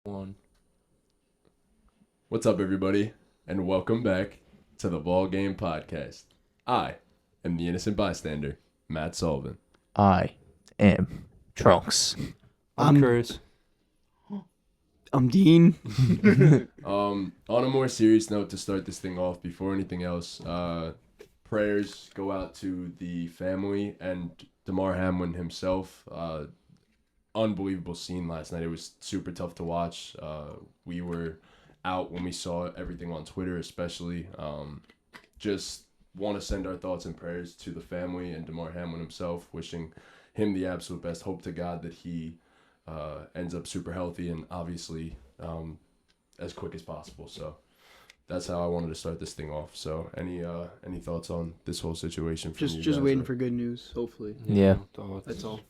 One. What's up, everybody, and welcome back to the BallGame podcast. I am the innocent bystander, Matt Sullivan. I am Trunks. I'm Chris. I'm Dean. On a more serious note, to start this thing off, before anything else, prayers go out to the family and DeMar Hamlin himself. Unbelievable scene last night. It was super tough to watch. We were out when we saw everything on Twitter, especially. Just want to send our thoughts and prayers to the family and DeMar Hamlin himself, wishing him the absolute best. Hope to God that he ends up super healthy and obviously as quick as possible. So that's how I wanted to start this thing off. So any thoughts on this whole situation? From you Just guys, waiting for good news, hopefully. Yeah. That's all.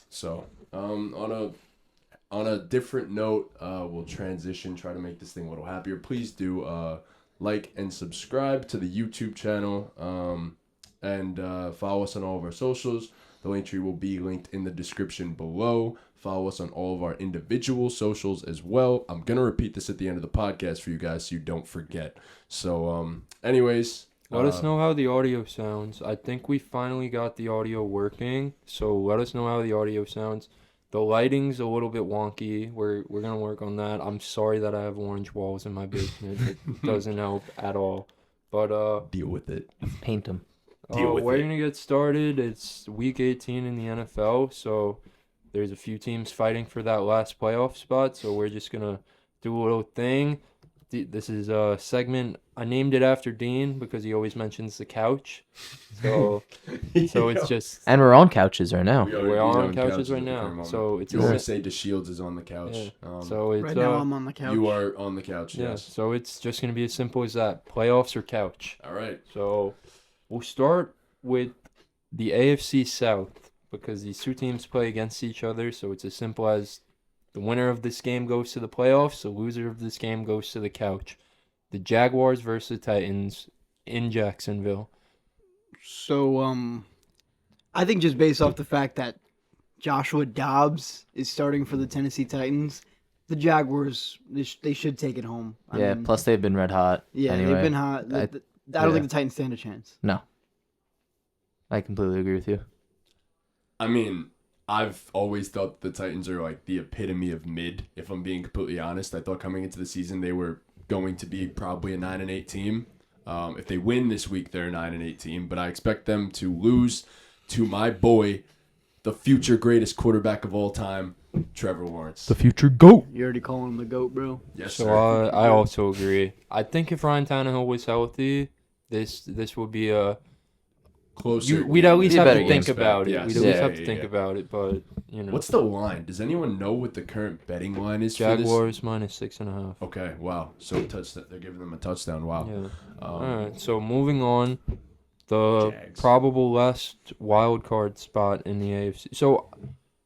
So on a different note, we'll transition, try to make this thing a little happier. Please do like and subscribe to the YouTube channel, and follow us on all of our socials. The link tree will be linked in the description below. Follow us on all of our individual socials as well. I'm going to repeat this at the end of the podcast for you guys so you don't forget. So, anyways. Let us know how the audio sounds. I think we finally got the audio working, so let us know how the audio sounds. The lighting's a little bit wonky. We're going to work on that. I'm sorry that I have orange walls in my basement. It doesn't help at all. But Deal with it. Paint them. Deal with we're it. going to get started. It's week 18 in the NFL, so there's a few teams fighting for that last playoff spot, so we're just going to do a little thing. This is a segment. I named it after Dean because he always mentions the couch. So it's just... And we're on couches right now. We're on couches right now. So it's... You always say DeShields is on the couch. Yeah. So it's... Right now I'm on the couch. You are on the couch, Yeah, yes. so it's just going to be as simple as that. Playoffs or couch. All right. So we'll start with the AFC South because these two teams play against each other. So it's as simple as the winner of this game goes to the playoffs. The loser of this game goes to the couch. The Jaguars versus the Titans in Jacksonville. So, I think just based off the fact that Joshua Dobbs is starting for the Tennessee Titans, the Jaguars, they should take it home. I mean, Plus they've been red hot. yeah, anyway. they've been hot. I don't think the Titans stand a chance. No. I completely agree with you. I mean, I've always thought the Titans are like the epitome of mid, if I'm being completely honest. I thought coming into the season they were going to be probably a 9-8 team. If they win this week, they're a 9-8 team, but I expect them to lose to my boy, the future greatest quarterback of all time, Trevor Lawrence. The future GOAT. You're already calling him the GOAT, bro. Yes, So sir. I also agree. I think if Ryan Tannehill was healthy, this would be a... Closer. We'd at least Be a have better to think game. about it. Yes. We'd at least Yeah. have to think about it, but, you know. What's the line? Does anyone know what the current betting line is for this? Jaguars minus 6.5. Okay, wow. So touchdown. They're giving them a touchdown. Wow. Yeah. All right. So moving on, the Jags. probable last wild card spot in the AFC. So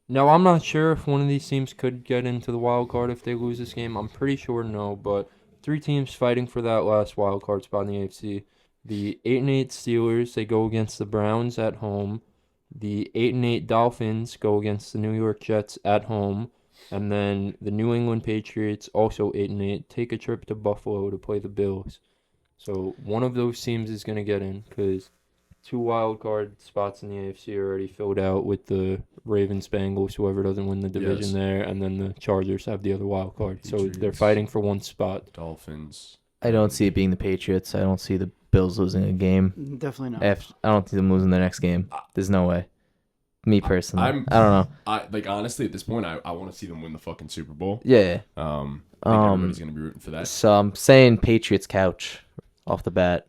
now I'm not sure if one of these teams could get into the wild card if they lose this game. I'm pretty sure no, but three teams fighting for that last wild card spot in the AFC. The 8-8 Steelers, they go against the Browns at home. The 8-8 Dolphins go against the New York Jets at home. And then the New England Patriots, also 8-8, take a trip to Buffalo to play the Bills. So one of those teams is going to get in because two wild card spots in the AFC are already filled out with the Ravens, Bengals, whoever doesn't win the division Yes. there. And then the Chargers have the other wild card. So they're Patriots. fighting for one spot. Dolphins. I don't see it being the Patriots. I don't see the Bills losing a game. Definitely not. I don't see them losing their next game. There's no way. Me personally. I'm- I don't know. Honestly, at this point, I want to see them win the fucking Super Bowl. Yeah. I think everybody's gonna be rooting for that. So I'm saying Patriots couch off the bat.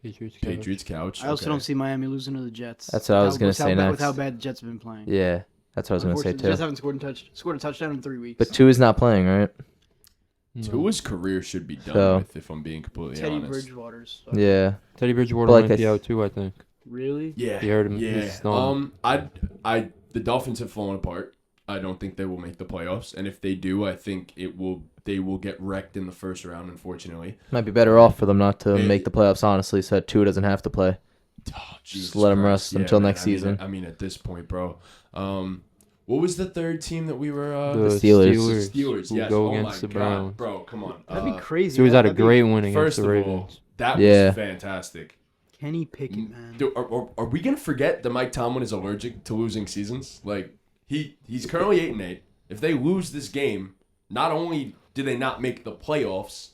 Patriots couch. I also okay. don't see Miami losing to the Jets. That's what I was gonna say With how next. bad the Jets have been playing. Yeah. That's what I was going to say Unfortunately, the Jets too. haven't scored a touchdown in 3 weeks. But Tua's not playing, right? Tua's career should be done So- with, if I'm being completely Teddy honest. Bridgewater's. Yeah. Teddy Bridgewater But like might be I- out too, I think. Really? Yeah. You heard him. Yeah. He's done. The Dolphins have fallen apart. I don't think they will make the playoffs, and if they do, I think they will get wrecked in the first round. Unfortunately, Might be better off for them not to Hey. make the playoffs, honestly, so that Tua doesn't have to play. Jesus Just let him Christ. rest until man. next season. I mean, at this point, bro. What was the third team that we were? The Steelers. Steelers. who Yes. go Oh against my the God, Browns. bro, come on. That'd be crazy. So he's had a That'd be- great win against First the of all, Ravens. that Yeah. was fantastic. Kenny Pickett, man. Dude, are we gonna forget that Mike Tomlin is allergic to losing seasons? Like he's currently 8-8. If they lose this game, not only do they not make the playoffs,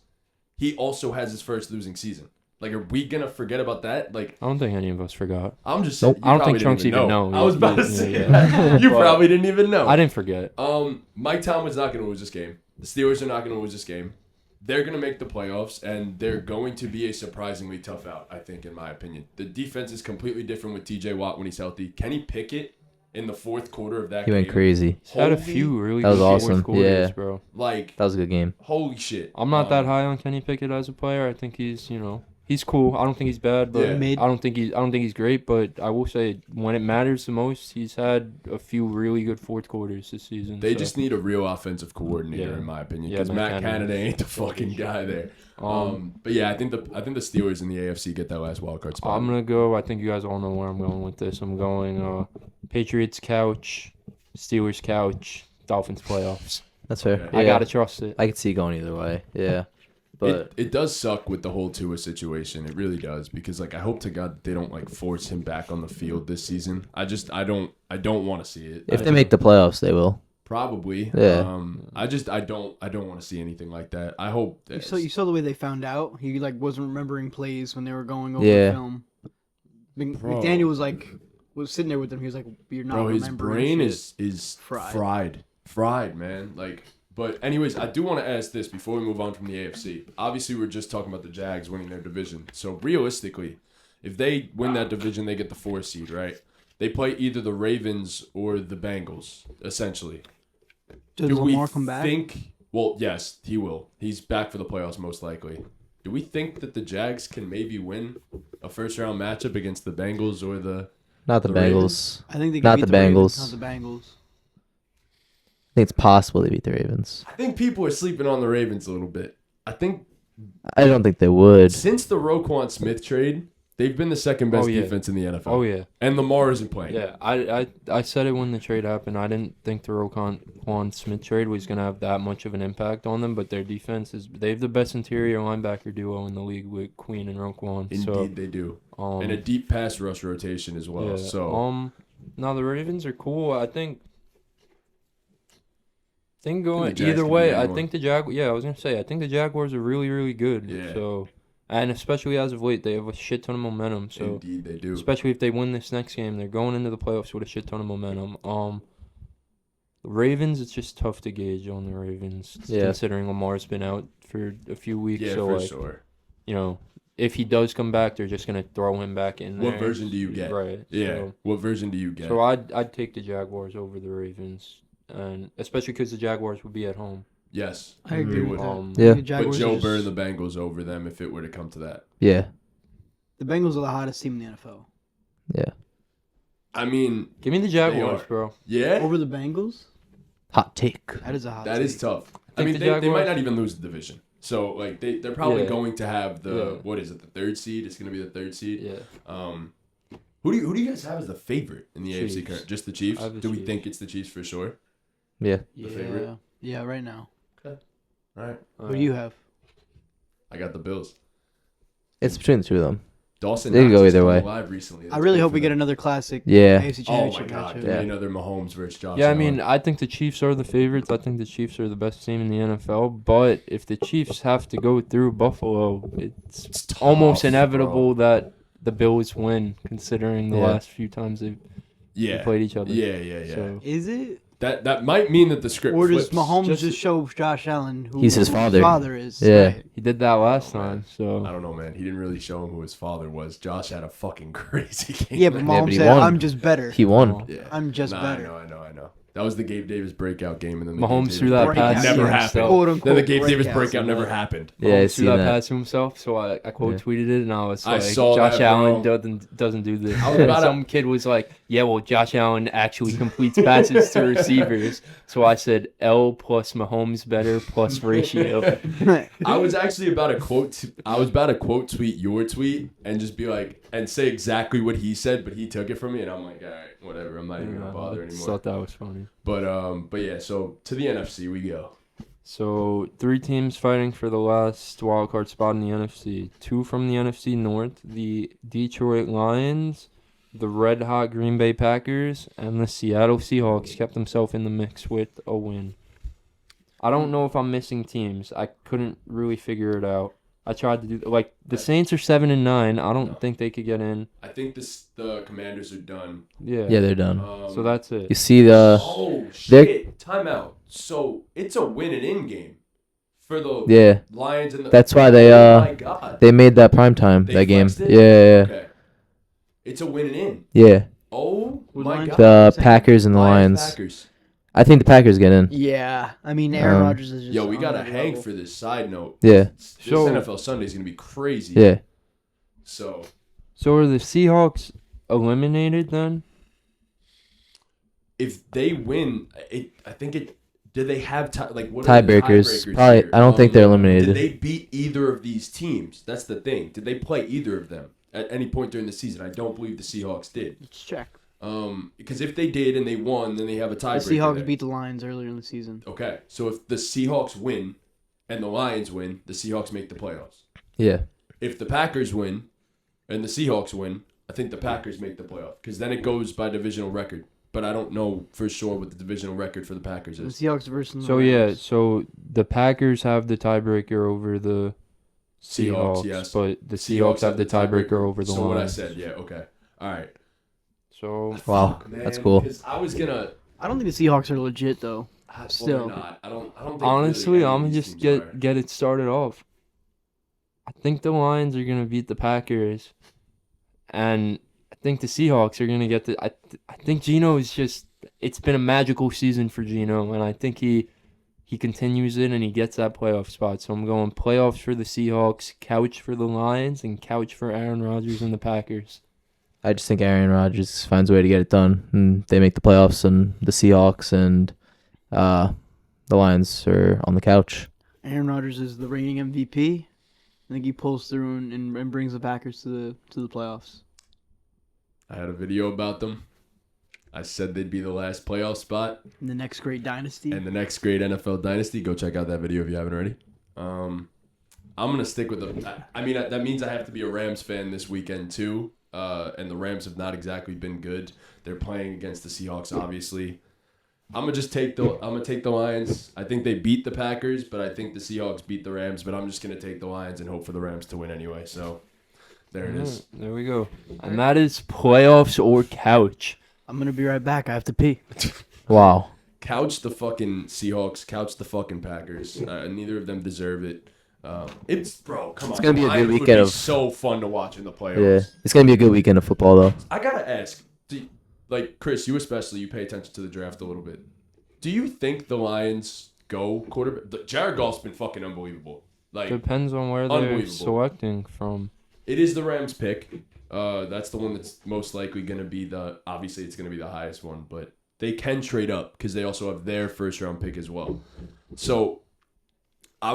he also has his first losing season. Like, are we gonna forget about that? Like, I don't think any of us forgot. I'm just Nope. saying. I don't think Trunks even know. I was about to Yeah, say yeah. that. You But probably didn't even know. I didn't forget. Mike Tomlin's not gonna lose this game. The Steelers are not gonna lose this game. They're gonna make the playoffs, and they're going to be a surprisingly tough out. I think, in my opinion, the defense is completely different with T.J. Watt when he's healthy. Kenny Pickett in the fourth quarter of that He game went crazy. He's had a Holy- few really That was good awesome. fourth quarters, Yeah. bro. Like, That was a good game. holy shit. I'm not that high on Kenny Pickett as a player. I think he's, he's cool. I don't think he's bad, but Yeah. Mid. I don't think he's great. But I will say, when it matters the most, he's had a few really good fourth quarters this season. They so. just need a real offensive coordinator, Yeah. in my opinion, Yeah, because Matt Matt Canada. Canada ain't the fucking guy there. But yeah, I think the Steelers in the AFC get that last wild card spot. I'm gonna go. I think you guys all know where I'm going with this. I'm going Patriots couch, Steelers couch, Dolphins playoffs. That's fair. Okay. Yeah. I gotta trust it. I could see going either way. Yeah. But It does suck with the whole Tua situation. It really does, because like I hope to God they don't like force him back on the field this season. I don't want to see it. if they make the playoffs, they will. Probably. Yeah. I don't want to see anything like that. I hope that You saw the way they found out. He wasn't remembering plays when they were going over Yeah. the film. Bro. McDaniel was sitting there with them. He was like, "You're not bro, his remembering." brain shit." is Fried. fried, man. Like, but anyways, I do want to ask this before we move on from the AFC. Obviously, we're just talking about the Jags winning their division. So realistically, if they win that division, they get the 4 seed, right? They play either the Ravens or the Bengals, essentially. Does Do we Lamar come back? think? Well, yes, he will. He's back for the playoffs most likely. Do we think that the Jags can maybe win a first-round matchup against the Bengals or the? Not the The Bengals. I think they Not can beat the Ravens, Bengals. not the Bengals. I think it's possible they beat the Ravens. I think people are sleeping on the Ravens a little bit. I think I don't think they would. since the Roquan Smith trade, they've been the second best Oh, yeah. defense in the NFL. Oh yeah, And Lamar isn't playing. yeah. I said it when the trade happened. I didn't think the Roquan Smith trade was gonna have that much of an impact on them, but their defense they have the best interior linebacker duo in the league with Queen and Roquan. Indeed, So they do. um, And a deep pass rush rotation as well. yeah, So now the Ravens are cool. I think going Jags either can way. beat I anyone. think the I was gonna say I think the Jaguars are really really good. Yeah. So and especially as of late, they have a shit ton of momentum. So indeed, they do. especially if they win this next game, they're going into the playoffs with a shit ton of momentum. The Ravens, it's just tough to gauge on the Ravens, Yeah. considering Lamar's been out for a few weeks. Yeah, so for like, sure. if he does come back, they're just gonna throw him back in there. What version do you get? Right. Yeah. So, What version do you get? so I'd take the Jaguars over the Ravens, and especially because the Jaguars would be at home. Yes. I agree They with would. that. Yeah. The But Jaguars Joe are just- Burr and the Bengals over them if it were to come to that. Yeah. The Bengals are the hottest team in the NFL. Yeah. I mean, Give me the Jaguars, are. bro. yeah, Over the Bengals? Hot take. That is a hot that take. is tough. I Think mean, the they might Jaguars- not even lose the division. So, like, they're probably Yeah. going to have the, Yeah. what is it, the 3rd seed? It's going to be the 3rd seed. Yeah. Who do you guys have as the favorite in the AFC Chiefs. current? Just the Chiefs? I have the Do we Chiefs. think it's the Chiefs for sure? Yeah. The favorite? Yeah, right now. All right. What do you have? I got the Bills. It's between the two of them. Dawson They can Knox go has either come way. alive recently. I That's really good hope for we get them. another classic Yeah. AFC Oh my Championship God! matchup. Give me Yeah. another Mahomes versus Josh. Yeah, I Allen. mean, I think the Chiefs are the favorites. I think the Chiefs are the best team in the NFL. But if the Chiefs have to go through Buffalo, it's It's tough, almost bro. inevitable that the Bills win, considering the Yeah. last few times they Yeah. played each other. Yeah. So, Is it? That might mean that the script Or does flips. Mahomes Just- just show Josh Allen who He's his father. is? Yeah. Right. he did that last Oh, man. time. So I don't know, man. He didn't really show him who his father was. Josh had a fucking crazy game. Yeah, but man. but Mahomes he said, won. I'm just better. He won. Yeah. I'm just Nah, better. I know. That was the Gabe Davis breakout game, and then the Mahomes Gabe threw Davis that breakout pass never to happened. himself. Quote, Then unquote, the Gabe Davis breakout. breakout never happened. Yeah, I Mahomes seen threw that that. pass to himself. So I quote tweeted it, and I was I like, saw Josh that, Allen bro. doesn't do this. I was And about to- some kid was like, yeah, well, Josh Allen actually completes passes to receivers. So I said L plus Mahomes better plus ratio. I was actually about to quote tweet your tweet and just be like, and say exactly what he said, but he took it from me, and I'm like, all right, whatever. I'm not even gonna bother I just anymore. thought that was funny. But yeah. So to the NFC we go. So 3 teams fighting for the last wild card spot in the NFC. 2 from the NFC North, the Detroit Lions, the red hot Green Bay Packers, and the Seattle Seahawks kept themselves in the mix with a win. I don't know if I'm missing teams. I couldn't really figure it out. I tried to do the Saints are 7-9. I don't think they could get in. I think the Commanders are done. Yeah. Yeah, they're done. So that's it. You see the Oh shit! Timeout. So it's a win and in game for the Lions and the. That's why they my God. they made that prime time They that game. flexed it? Yeah. Okay. It's a win and in. Yeah. Oh Who my Lions? God. The Second. Packers and the Lions. Packers. I think the Packers get in. Yeah, I mean Aaron Rodgers is just. Yo, we on gotta another hang level. for this side note. Yeah. This NFL Sunday is gonna be crazy. Yeah. So So are the Seahawks eliminated then? if they win, I think it. Did they have what are the Tiebreakers. Probably. here? I don't think they're Did eliminated. they beat either of these teams? That's the thing. Did they play either of them at any point during the season? I don't believe the Seahawks did. Let's check. Because if they did and they won, then they have a The tiebreaker. Seahawks there. beat the Lions earlier in the season. Okay, so if the Seahawks win and the Lions win, the Seahawks make the playoffs. Yeah. If the Packers win and the Seahawks win, I think the Packers make the playoff because then it goes by divisional record. But I don't know for sure what the divisional record for the Packers The is. Seahawks versus. So the yeah, Rams. so the Packers have the tiebreaker over the Seahawks, yes. but the Seahawks have the tiebreaker over the So what I Lions. said, yeah, okay. All right. So Wow. Fuck, That's man, cool. 'cause I was gonna. I don't think the Seahawks are legit though. Well, Still. they're not. I don't think honestly, really any I'm of gonna these just teams are. get it started off. I think the Lions are gonna beat the Packers, and I think the Seahawks are gonna get the. I think Geno is just. It's been a magical season for Geno, and I think he continues it and he gets that playoff spot. So I'm going playoffs for the Seahawks, couch for the Lions, and couch for Aaron Rodgers and the Packers. I just think Aaron Rodgers finds a way to get it done, and they make the playoffs, and the Seahawks and the Lions are on the couch. Aaron Rodgers is the reigning MVP. I think he pulls through and brings the Packers to the playoffs. I had a video about them. I said they'd be the last playoff spot In the next great dynasty. and the next great NFL dynasty. Go check out that video if you haven't already. I'm gonna stick with them. I mean, that means I have to be a Rams fan this weekend too. And the Rams have not exactly been good. They're playing against the Seahawks, obviously. I'm gonna take the Lions. I think they beat the Packers, but I think the Seahawks beat the Rams. But I'm just gonna take the Lions and hope for the Rams to win anyway. So there it is. There we go. And that is playoffs or couch. I'm gonna be right back. I have to pee. Wow. Couch the fucking Seahawks. Couch the fucking Packers. Neither of them deserve it. It's come on. It's gonna be a good Lions would weekend be of- so fun to watch in the Yeah. playoffs. It's going to be a good weekend of football, though. I gotta ask, Chris, you especially, you pay attention to the draft a little bit. Do you think the Lions go quarterback? Jared Goff's been fucking unbelievable. Like, Depends on where they're Unbelievable. selecting from. it is the Rams pick. That's the one that's most likely gonna be obviously it's gonna be the highest one, but they can trade up because they also have their first round pick as well. So I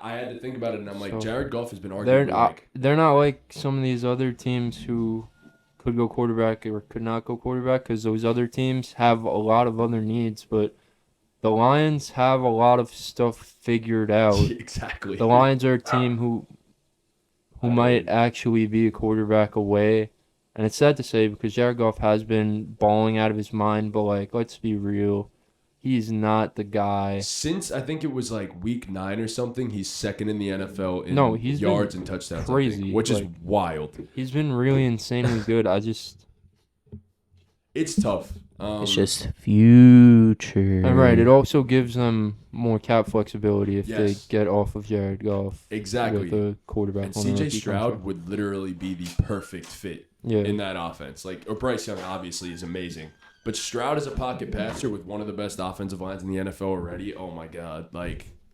had to think about it, and I'm like, So, Jared Goff has been They're arguably they're not like some of these other teams who could go quarterback or could not go quarterback because those other teams have a lot of other needs, but the Lions have a lot of stuff figured out. exactly. The Lions are a team who might actually be a quarterback away. And it's sad to say because Jared Goff has been balling out of his mind, but like, let's be real. He's not the guy. Since I think it was like week 9 or something, he's second in the NFL in No, he's been yards and touchdowns. I crazy, think, which is like- wild. He's been really insanely good. It's tough. It's just future. And right, it also gives them more cap flexibility if Yes. they get off of Jared Goff exactly. with a quarterback. And on the CJ rookie Stroud contract. would literally be the perfect fit Yeah. in that offense. Or Bryce Young obviously is amazing. But Stroud is a pocket passer with one of the best offensive lines in the NFL already. Oh my God.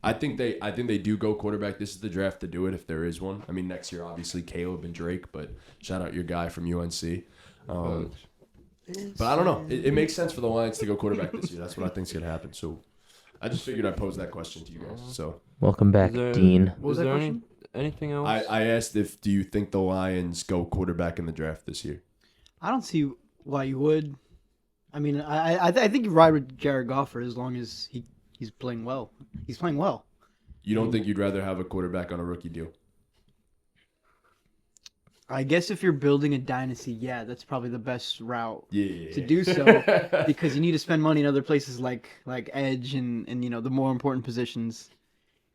I think they do go quarterback. This is the draft to do it if there is one. I mean, next year obviously Caleb and Drake, but shout out your guy from UNC. But I don't know. It makes sense for the Lions to go quarterback this year. That's what I think is going to happen. So I just figured I'd pose that question to you guys. So Welcome back, Is there- Dean. What was Is that there question? anything else? I asked do you think the Lions go quarterback in the draft this year? I don't see why you would. I mean, I think you ride with Jared Goff for as long as he's playing well. He's playing well. You don't think you'd rather have a quarterback on a rookie deal? I guess if you're building a dynasty, yeah, that's probably the best route Yeah. to do so because you need to spend money in other places like edge and the more important positions.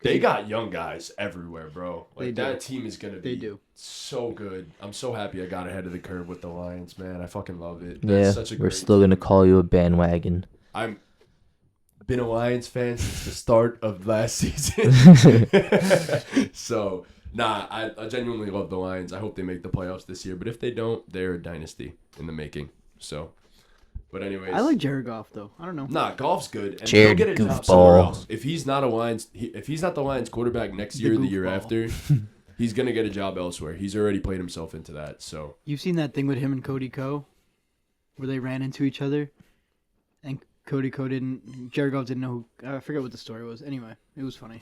They got young guys everywhere, bro. They Like do. that team is gonna be They do. so good. I'm so happy I got ahead of the curve with the Lions, man. I fucking love it. Yeah, That's such a we're great still gonna call you a bandwagon. I'm been a Lions fan since the start of last season. So, I genuinely love the Lions. I hope they make the playoffs this year. But if they don't, they're a dynasty in the making. So, but anyways. I like Jared Goff though. I don't know. Nah, Goff's good. And Jared he'll get a job somewhere Goofball. else. If he's not the Lions quarterback next year or the year Goofball. after, he's going to get a job elsewhere. He's already played himself into that. So, You've seen that thing with him and Cody Ko, where they ran into each other, and Cody Ko Jared Goff didn't know who. I forget what the story was. Anyway, it was funny.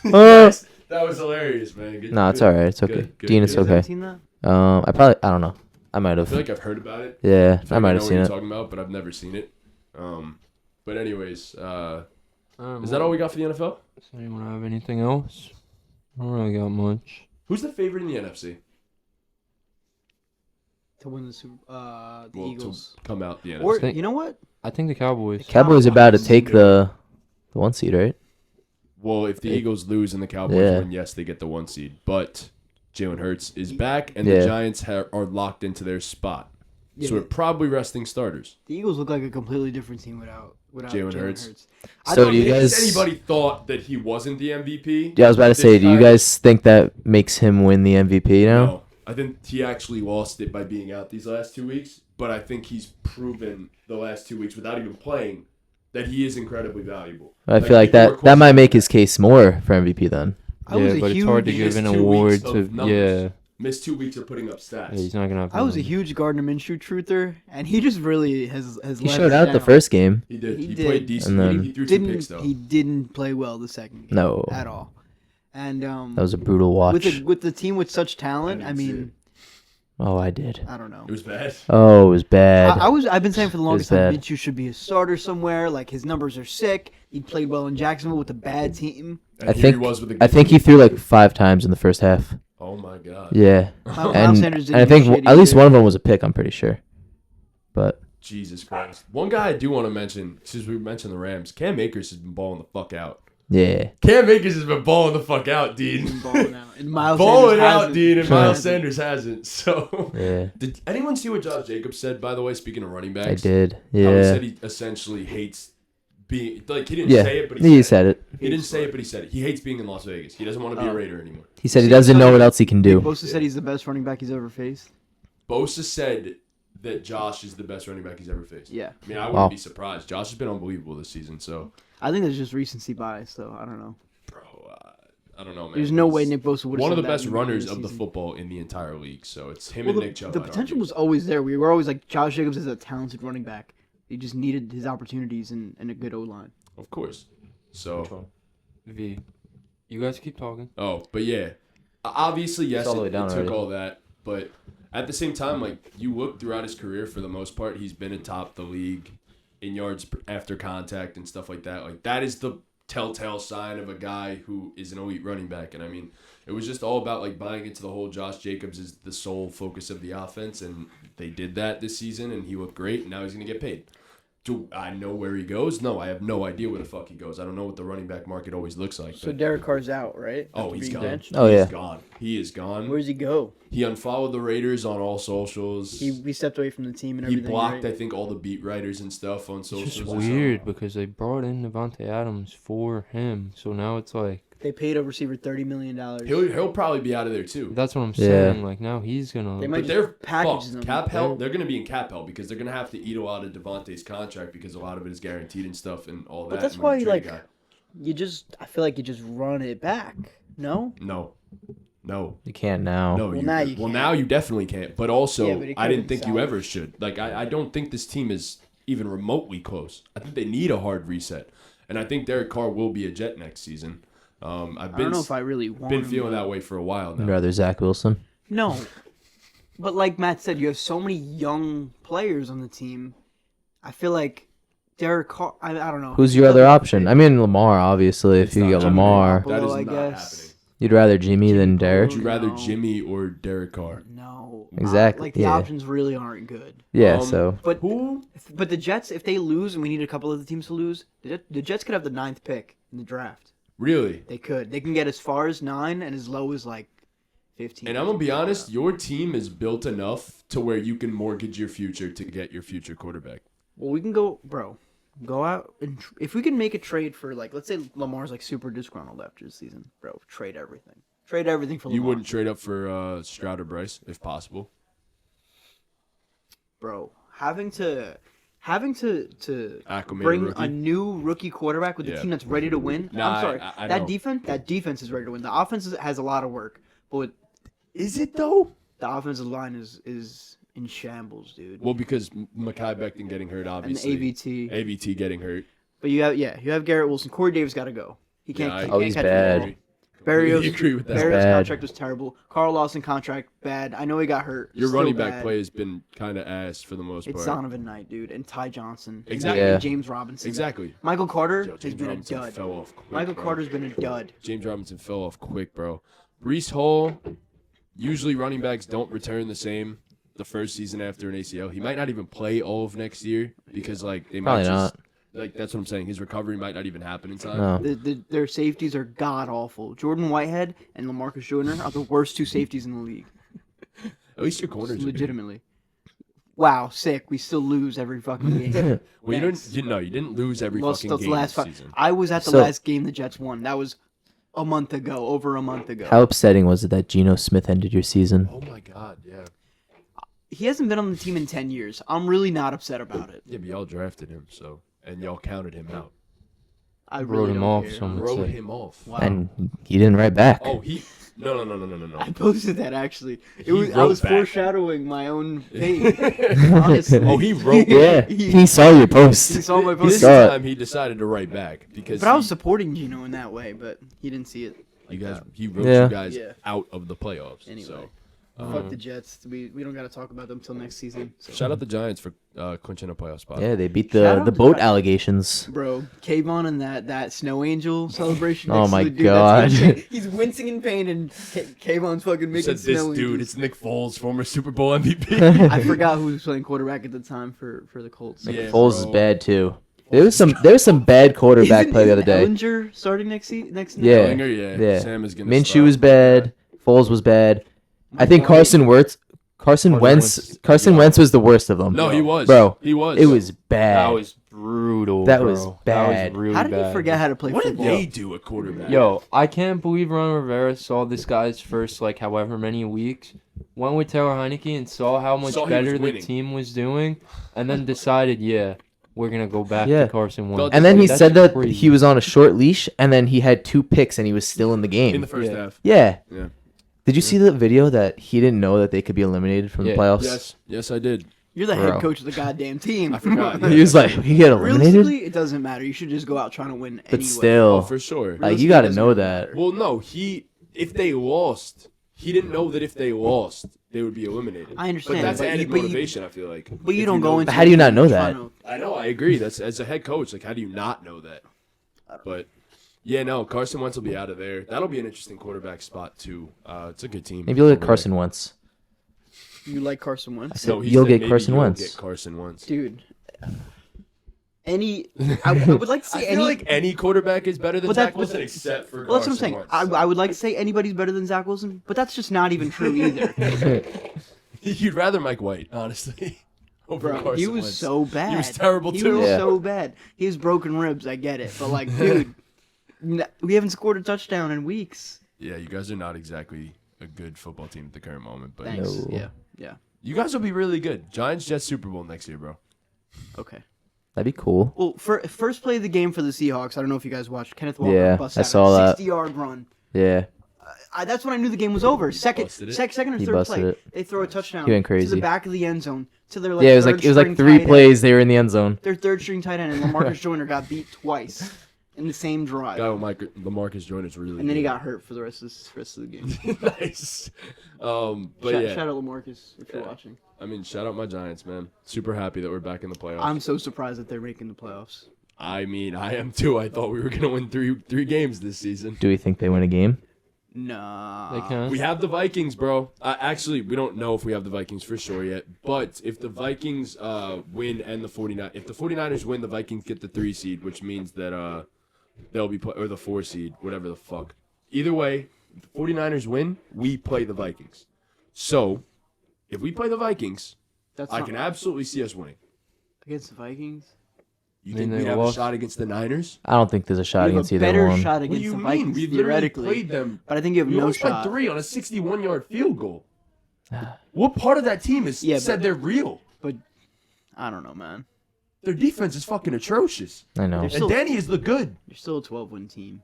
that was hilarious, man. Good, No, it's good. all right. It's okay. Good, good, Dean, good. it's You guys haven't okay. seen that? I don't know. I might I have. feel like I've heard about it. Yeah, I might know have what seen you're it. talking about, but I've never seen it. But anyways, is that Well, all we got for the NFL? Does anyone have anything else? I don't really got much. Who's the favorite in the NFC? To win the the Well, Eagles. to come out the NFC. Or Think- you know what? I think the Cowboys. Cowboys about to take the 1 seed, right? Well, if the Eagles lose and the Cowboys Yeah. win, yes, they get the 1 seed. But Jalen Hurts is back, and Yeah. the Giants are locked into their spot. Yeah, So we're probably resting starters. the Eagles look like a completely different team without Jalen Jalen Hurts. Hurts. So do you In case guys- anybody thought that he wasn't the MVP? Yeah, I was about to say, do you guys think that makes him win the MVP now? No. I think he actually lost it by being out these last 2 weeks, but I think he's proven the last 2 weeks without even playing that he is incredibly valuable. I feel like people were that might make questioning his case more for MVP then. I was Yeah, a but huge, it's hard to He give missed an 2 weeks award of to. numbers. Yeah. Missed 2 weeks of putting up stats. Yeah, he's not gonna have. I was a the huge Gardner Minshew truther, and he just really has He let showed us out the down. first game. He did. He He did. played decent. And then- He threw 2 picks, though. He didn't play well the second game. No. At all. And That was a brutal watch. with the team with such talent, I I didn't see mean, Oh, I did. I don't know. It was bad. Oh, it was bad. I've been saying for the longest time, bad. Minshew should be a starter somewhere. Like his numbers are sick. He played well in Jacksonville with a bad team. And I here think he was with a I good think he team. threw like 5 times in the first half. Oh my god. Yeah, Miles and Sanders and I didn't think do shit at least either. one of them was a pick. I'm pretty sure. But Jesus Christ. One guy I do want to mention, since we mentioned the Rams, Cam Akers has been balling the fuck out. yeah, Cam Akers has been balling the fuck out, He's Dean. been balling out. And Miles Balling Sanders out, hasn't. Dean, and Sure. Miles Sanders hasn't. So, yeah, did anyone see what Josh Jacobs said, by the way, speaking of running backs? I did. How he Yeah, said he essentially hates being, like, he didn't yeah. say it, but He said it. He didn't say it, but he said it. He hates being in Las Vegas. He doesn't want to be a Raider anymore. He said he doesn't know what else he can do. Bosa said he's the best running back he's ever faced. Bosa said that Josh is the best running back he's ever faced. Yeah. I mean, I wouldn't Wow. be surprised. Josh has been unbelievable this season, so, I think that's just recency bias, though. I don't know. bro, I don't know, man. There's no way He's Nick Bosa would have one of said the that best in the beginning runners the of the season. football in the entire league, so it's him Well, and Nick Chubb. the I'd potential argue. was always there. We were always like, Josh Jacobs is a talented running back. He just needed his opportunities and a good O-line. Of course. So, V. You guys keep talking. oh, but yeah. Obviously, yes, all the way it down took already. all that, but at the same time, like, you look throughout his career, for the most part, he's been atop the league in yards after contact and stuff like that. Like, that is the telltale sign of a guy who is an elite running back. And I mean, it was just all about like buying into the whole Josh Jacobs is the sole focus of the offense, and they did that this season, and he looked great, and now he's going to get paid. Do I know where he goes? No, I have no idea where the fuck he goes. I don't know what the running back market always looks like. So But, Derek Carr's out, right? oh, After he's being gone. benched? Oh, yeah. He's gone. He is gone. Where's he go? He unfollowed the Raiders on all socials. He stepped away from the team and He everything. blocked, right? I think, all the beat writers and stuff on It's socials. just or weird something. because they brought in Devontae Adams for him, so now it's like They paid a receiver $30 million. He'll probably be out of there too. that's what I'm Yeah. saying. Like now he's gonna. They might But just they're package fucked. them. Cap hell. They're going to be in cap hell because they're going to have to eat a lot of Devontae's contract because a lot of it is guaranteed and stuff and all that. But that's and when why, you trade like, a guy- I feel like you just run it back. No? no. You can't now. No, Well, now you can't. now you definitely can't. But also, Yeah, but it I could've didn't been think you salvaged. ever should. Like, I don't think this team is even remotely close. I think they need a hard reset, and I think Derek Carr will be a Jet next season. I've I been don't know if I really want been him, feeling but- that way for a while I'd now. rather Zach Wilson. No. But like Matt said, you have so many young players on the team. I feel like Derek Carr. I don't know. Who's He your other doesn't option? fit. I mean, Lamar, obviously. It's If you not get Jimmy Lamar, That is I not guess. happening. you'd rather Jimmy Jimmy than Garoppolo. Derek. Would you rather No. Jimmy or Derek Carr? No. Exactly, Like the yeah. options really aren't good. Yeah, Um, so But Who? but the Jets, if they lose, and we need a couple of the teams to lose, the Jets could have the 9th pick in the draft. Really? They could. They can get as far as 9 and as low as like 15. And I'm gonna be honest, your team is built enough to where you can mortgage your future to get your future quarterback. Well, we can go, bro. Go out and if we can make a trade for like, let's say Lamar's like super disgruntled after the season, bro. Trade everything. Trade everything for Lamar. You wouldn't trade up for Stroud or Bryce if possible. Bro. Having to Acclimated bring rookie. a new rookie quarterback with a Yeah. team that's ready to win. Nah, I'm sorry. I that know. defense is ready to win. The offense has a lot of work, but Is it though? the offensive line is in shambles, dude. Well, because Mekhi Becton getting hurt, And obviously. AVT. AVT getting hurt. But you have Garrett Wilson. Corey Davis got to go. He can't. Yeah, he I- can't he's catch bad. the ball. Barrios, Completely agree with that. Barrios' Bad. contract was terrible. Carl Lawson contract bad. I know he got hurt. Your Still running back bad. play has been kind of ass for the most It's part. Donovan Knight, dude, and Ty Johnson. Exactly. Yeah. And James Robinson. Exactly. Michael Carter Yo, has James been a Robinson dud. fell off quick, Michael bro. Carter's been a dud. James Robinson fell off quick, bro. Brees Hall, usually running backs don't return the same the first season after an ACL. He might not even play all of next year because, like, they might Probably just... not. Like, that's what I'm saying. His recovery might not even happen in time. no. Their safeties are god awful. Jordan Whitehead and LaMarcus Joyner are the worst 2 safeties in the league. At least your corners are good. Legitimately. Wow, sick. We still lose every fucking game. Well, you Thanks. didn't lose every Well, fucking that's game the last this five. season. I was at the So- last game the Jets won. That was a month ago, over a month ago. How upsetting was it that Geno Smith ended your season? Oh my god, yeah. He hasn't been on the team in 10 years. I'm really not upset about it. Yeah, but y'all drafted him, so and y'all counted him out. I Wrote really him don't off, care. some would Wrote say. him off. Wow. And he didn't write back. Oh, he no. I posted that actually. He I wrote was back. foreshadowing my own fate. Honestly. Oh, he wrote. Yeah, he saw your post. He saw my This post. saw it. time he decided to write back because But I was supporting Gino in that way, but he didn't see it. you guys that. he wrote Yeah. you guys Yeah. out of the playoffs. Anyway. So Fuck the Jets. We don't got to talk about them till next season. So. shout out the Giants for clinching a playoff spot. Yeah, they beat Shout the out the to boat that. allegations. Bro, Kayvon and that snow angel celebration. Oh next to my the dude, that's God. insane. He's wincing in pain, and Kayvon's fucking You making said this snow dude, angels. it's Nick Foles, former Super Bowl MVP. I forgot who was playing quarterback at the time for the Colts. Yeah, Foles is bro. bad too. There was some bad quarterback play the other day. Ellinger starting next Yeah. Ellinger, yeah. Yeah. Sam is gonna Minshew start. was bad. Foles was bad. I think Carson Wentz was the worst of them. No, he was. Bro, He was. It was bad. That was brutal. That bro. was That bad. was really How did bad. he forget how to play What did football? they do at quarterback? Yo, I can't believe Ron Rivera saw this guy's first like however many weeks, went with Taylor Heineke and saw how much Saw he better was the winning. team was doing, and then decided, yeah, we're gonna go back Yeah. to Carson Wentz. And then he That's said that crazy. he was on a short leash, and then he had 2 picks, and he was still in the game. in the first Yeah. half. Yeah. Yeah. Did you see the video that he didn't know that they could be eliminated from Yeah. the playoffs? Yes, I did. You're the Bro. head coach of the goddamn team. I forgot. He was like, "You get eliminated." Realistically, it doesn't matter. You should just go out trying to win But anyway. still, Oh, for sure. like you got to Realistically, know it doesn't that. Well, no, if they lost, he didn't know that if they lost, they would be eliminated. I understand, But that's but you- added but you- motivation, I feel like. But you If don't go know- into. But how do you not know trying that? to- I know, I agree. That's as a head coach, like how do you not know that? But yeah, no, Carson Wentz will be out of there. That'll be an interesting quarterback spot too. It's a good team. Maybe you'll get over Carson Wentz. You like Carson I Wentz, said No, he you'll said get maybe Carson you'll Wentz. Get Carson Wentz. dude? I would like to I say feel any. like any quarterback is better than But Zach that- Wilson except for Well, that's what I'm Carson saying. Wentz. I would like to say anybody's better than Zach Wilson, but that's just not even true either. You'd rather Mike White, honestly, over Bro, Carson he was Wentz. so bad. He was terrible He too. was Yeah. so bad. He has broken ribs. I get it, but like, dude, we haven't scored a touchdown in weeks. Yeah, you guys are not exactly a good football team at the current moment, but Thanks. No. Yeah. you guys will be really good. Giants Jets Super Bowl next year, bro. Okay. That'd be cool. Well, first play of the game for the Seahawks. I don't know if you guys watched. Kenneth Walker Yeah, bust I out saw a that. 60-yard run. Yeah, That's when I knew the game was over. Second busted it? or He third busted play, it. they throw a touchdown He went to crazy. the back of the end zone to their like yeah. It was third like 3 string tight plays. They were in the end zone. End. Their third string tight end and LaMarcus Joyner got beat twice in the same drive, Guy with LaMarcus Joyner's really and then he good. got hurt for the rest of the game. nice. But shout yeah. out LaMarcus if you're watching. I mean, shout out my Giants, man. Super happy that we're back in the playoffs. I'm so surprised that they're making the playoffs. I mean, I am too. I thought we were gonna win three games this season. Do we think they win a game? Nah. They can. We have the Vikings, bro. Actually, we don't know if we have the Vikings for sure yet. But if the Vikings win and the 49ers, if the 49ers win, the Vikings get the 3 seed, which means that they'll be or the 4 seed, whatever the fuck. Either way, if the 49ers win, we play the Vikings. So, if we play the Vikings, That's I not can absolutely see us winning. against the Vikings. You I mean, think we they have a lost. shot against the Niners? I don't think there's a shot You have against a either better one. shot What do against you the mean? Vikings We literally theoretically, played them. but I think you have We no almost had shot. 3 on a 61-yard field goal. What part of that team has Yeah, said but- they're real? But I don't know, man. Their defense is fucking atrocious. I know. They're And still- Danny is the good. You're still a 12-win team.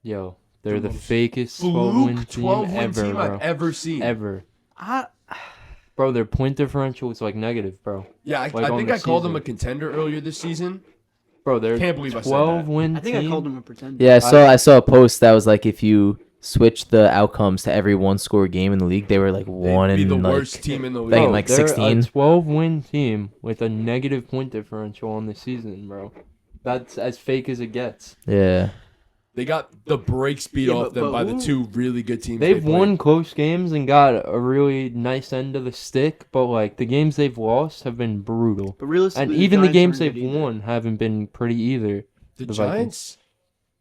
Yo, they're the most fakest 12-win Fluke team 12-win ever, team bro. I've ever seen. Ever. I Bro, their point differential is like negative, bro. Yeah, I Like, on think the I called them a season. contender earlier this season. Bro, they're Can't believe I said that. 12-win think team. I called him a pretender. Yeah, I saw a post that was like if you switch the outcomes to every one-score game in the league, they were like They'd one be and the like worst team in the They league. in, like, they're 16. a 12-win team with a negative point differential on the season, bro. That's as fake as it gets. yeah. They got the brakes beat Yeah, off them but by the who- 2 really good teams. They've they played. won close games and got a really nice end of the stick, but like the games they've lost have been brutal. But realistically, And even the Giants games aren't they've good either. won haven't been pretty either. The the Giants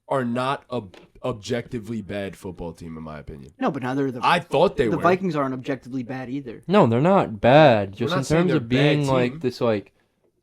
are not a objectively bad football team, in my opinion. No, but neither are the I thought they the were. Vikings aren't objectively bad either. No, they're not bad. Just not in saying terms they're of a bad being team. like this like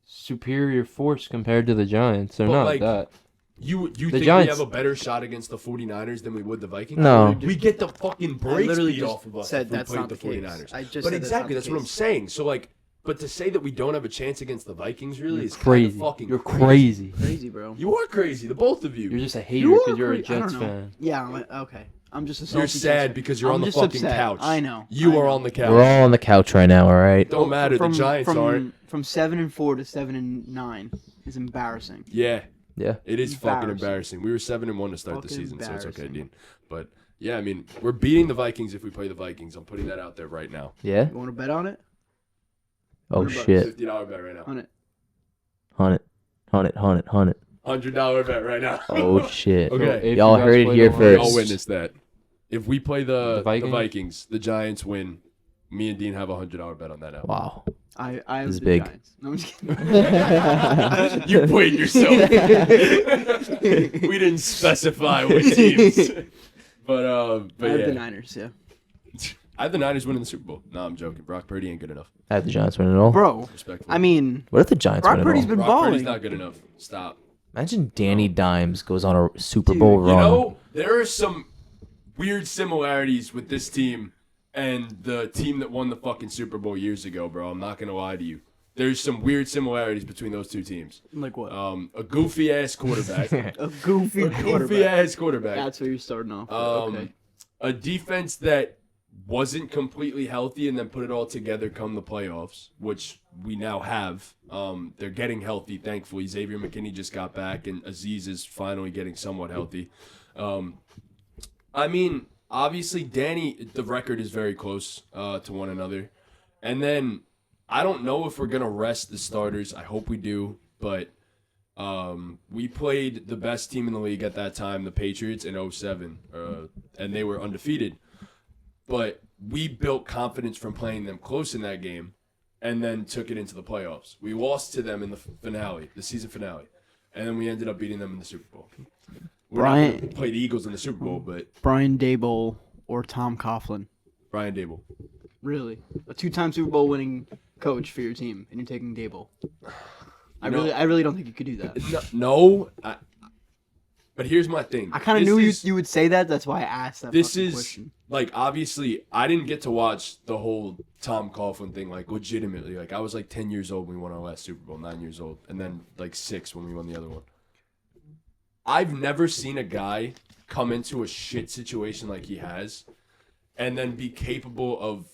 superior force compared to the Giants. They're But, not like, that. You think Giants- we have a better shot against the 49ers than we would the Vikings? No. We get the fucking I brakes literally beat just off of us said if we that's played not the the case. 49ers. I just But said exactly, that's that's not what the I'm case. saying. So, like, but to say that we don't have a chance against the Vikings really You're is crazy. kind of fucking You're crazy. Crazy, bro. You are crazy, the both of you. You're just a hater You because are you're a cra- I don't Jets know. fan. Yeah, okay. I'm just a You're salty sad Jets because you're fan. on I'm the just fucking upset. couch. I know. You I are know. on the couch. We're all on the couch right now, all right? Don't matter. The Giants aren't. From 7-4 to 7-9 is embarrassing. Yeah, Yeah. it is fucking Embarrassing. embarrassing. We were 7-1 to start the Fucking season, so it's okay, embarrassing. Dean. But yeah, I mean, we're beating the Vikings if we play the Vikings. I'm putting that out there right now. Yeah? You want to bet on it? Oh What about shit. $50 bet right now. On it. Hunt it. $100 bet right now. Oh shit. Okay. If Y'all you guys heard it play here the first. Lions- I'll witness that. If we play the Vikings? Vikings, the Giants win. Me and Dean have a $100 bet on that now. Wow. I have This is the big. Giants. No, I'm just kidding. You played yourself. We didn't specify what teams. But I have yeah. the Niners, yeah. I have the Niners winning the Super Bowl. No, I'm joking. Brock Purdy ain't good enough. I have the Giants winning it all. Bro, Respectfully. I mean, What if the Giants Brock win it Purdy's all? been Brock Purdy's balling. not good enough. Stop. Imagine Danny Dimes goes on a Super Dude, Bowl You run. know, there are some weird similarities with this team and the team that won the fucking Super Bowl years ago, bro. I'm not gonna lie to you. There's some weird similarities between those two teams. Like what? A goofy ass quarterback. A goofy a quarterback. goofy ass quarterback. That's where you're starting off. Okay. A defense that wasn't completely healthy and then put it all together come the playoffs, which we now have. They're getting healthy, thankfully. Xavier McKinney just got back, and Aziz is finally getting somewhat healthy. I mean, obviously, Danny, the record is very close to one another. And then I don't know if we're going to rest the starters. I hope we do, but we played the best team in the league at that time, the Patriots, in 07, and they were undefeated. But we built confidence from playing them close in that game and then took it into the playoffs. We lost to them in the finale, the season finale, and then we ended up beating them in the Super Bowl. We're not Brian- gonna play the Eagles in the Super Bowl, but Brian Daboll or Tom Coughlin. Brian Dable. Really? A 2-time Super Bowl winning coach for your team, and you're taking Daboll. I really don't think you could do that. No, but here's my thing. I kind of This knew is- you would say that. That's why I asked that. This fucking is question. like, obviously I didn't get to watch the whole Tom Coughlin thing like legitimately. Like I was like 10 years old when we won our last Super Bowl, 9 years old, and then like 6 when we won the other one. I've never seen a guy come into a shit situation like he has and then be capable of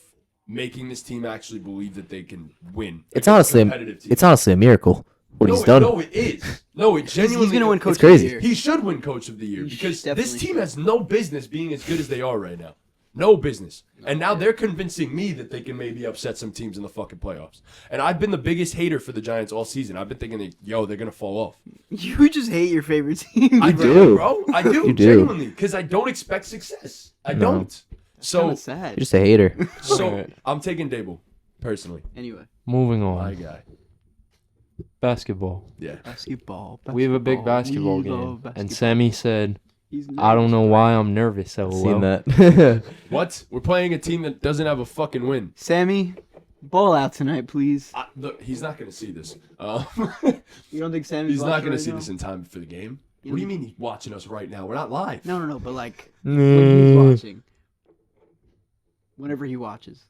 making this team actually believe that they can win. It's against honestly, competitive teams. it's honestly a miracle what he's done. No, it is. No, it genuinely. He's gonna win coach crazy. of the year. He should win Coach of the Year He because definitely this team should. has no business being as good as they are right now. No business. And now they're convincing me that they can maybe upset some teams in the fucking playoffs. And I've been the biggest hater for the Giants all season. I've been thinking, they're going to fall off. You just hate your favorite team. I do. do, bro. I do, You do. genuinely. Because I don't expect success. I No. don't. So, Kinda sad. You're just a hater. Alright. I'm taking Dable, personally. Anyway, Moving My on. guy. Basketball. Yeah. basketball. We have a big basketball We game. love And basketball. Sammy said, He's I don't nervous. know why I'm nervous. Seen LOL. that. What? We're playing a team that doesn't have a fucking win. Sammy, ball out tonight, please. Look, he's not going to see this. You don't think Sammy's He's not watching going to right see now? this in time for the game. Yeah, What do you mean he's watching us right now? We're not live. No, but like when he's watching, whenever he watches.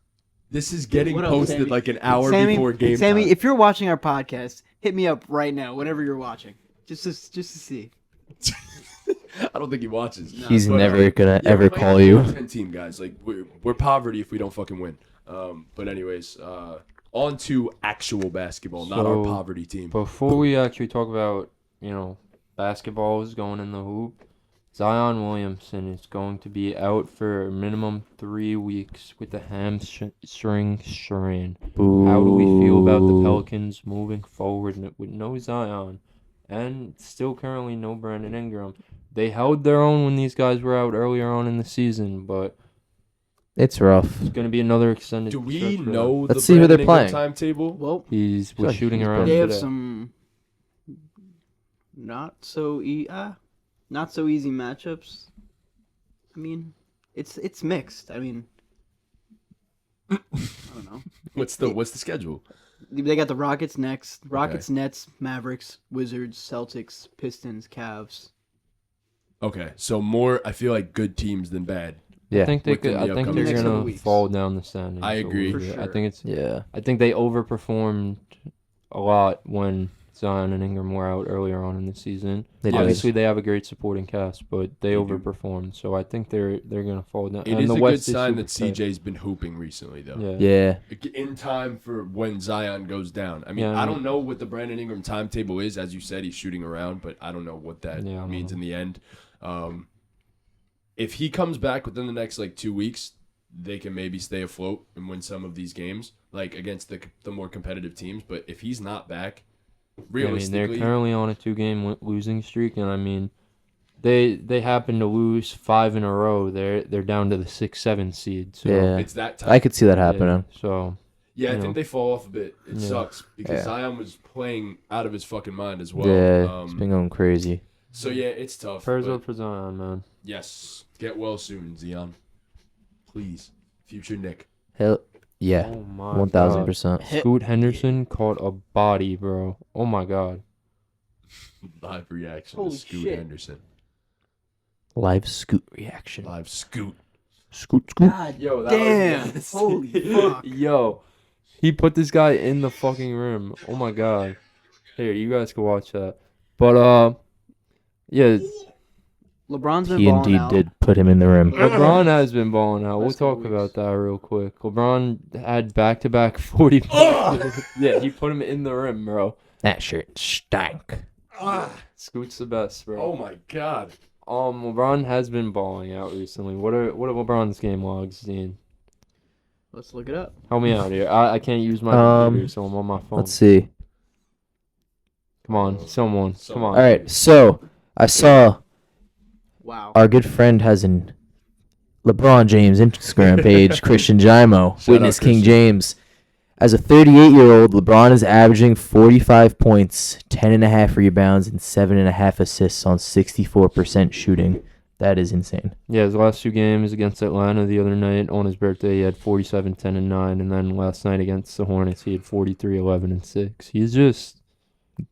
This is getting What else, posted Sammy? like an hour Sammy, before game Sammy, time. if you're watching our podcast, hit me up right now. Whenever you're watching, just to see. I don't think he watches. He's But, never gonna yeah, ever we're playing call a you. 10 team, guys. Like we're poverty if we don't fucking win. But anyways, on to actual basketball, not our So, poverty team. Before we actually talk about, basketball is going in the hoop, Zion Williamson is going to be out for a minimum 3 weeks with a hamstring strain. How do we feel about the Pelicans moving forward with no Zion and still currently no Brandon Ingram? They held their own when these guys were out earlier on in the season, but It's rough. it's going to be another extended Do we stretch for them. know Let's the see who they're Brandon Ingram playing. timetable? Well, He's feel like shooting he's around they have today. some not so easy matchups. I mean, it's mixed. I mean, I don't know. What's the schedule? They got the Rockets next. Rockets, Nets, Mavericks, Wizards, Celtics, Pistons, Cavs. Okay, so more I feel like good teams than bad. Yeah. I think Within the they're upcoming next couple gonna weeks. fall down the standings. I a agree. little For bit. sure. I think they overperformed a lot when Zion and Ingram were out earlier on in the season. They did. Obviously, they have a great supporting cast, but they They do. overperformed. So I think they're gonna fall down. It and is the a good West is sign that super tight. CJ's been hooping recently, though. Yeah. Yeah. In time for when Zion goes down. I mean, Yeah, I don't know what the Brandon Ingram timetable is. As you said, he's shooting around, but I don't know what that Yeah, I don't means know. in the end. If he comes back within the next 2 weeks, they can maybe stay afloat and win some of these games, against the more competitive teams. But if he's not back, I mean, realistically, they're currently on a 2-game losing streak, and I mean, they happen to lose 5 in a row. They're down to the 6-7 seed. So, Yeah. it's that time. I could see that yeah, happening. so Yeah, I you think know. they fall off a bit. It Yeah. sucks because Yeah. Zion was playing out of his fucking mind as well. Yeah. It's been going crazy. So yeah, it's tough. prayers but up for Zion, man. yes, get well soon, Zion. Please, future Nick. Hell yeah. Oh my 1000%. God. Scoot Henderson caught a body, bro. Oh my God. Live reaction Holy to Scoot shit. Henderson. Live scoot reaction. Live Scoot. Scoot scoot. God Yo, damn! Holy fuck! Yo, he put this guy in the fucking rim. Oh my God. Here, you guys can watch that. But yeah, LeBron's been He balling indeed out. did put him in the rim. LeBron has been balling out. We'll Last couple talk weeks. about that real quick. LeBron had back-to-back 40 points. Yeah, he put him in the rim, bro. That shirt stank. Scoot's the best, bro. Oh my God. LeBron has been balling out recently. What are LeBron's game logs, Dean? Let's look it up. Help me out here. I can't use my computer, so I'm on my phone. Let's see. Come on, someone. Come on. All right. So I saw Wow. our good friend has an LeBron James Instagram page, Christian Jaimo, Shout Witness out, King Christian. James. As a 38-year-old, LeBron is averaging 45 points, 10.5 rebounds, and 7.5 assists on 64% shooting. That is insane. Yeah, his last 2 games against Atlanta the other night on his birthday, he had 47, 10, and 9. And then last night against the Hornets, he had 43, 11, and 6. He's just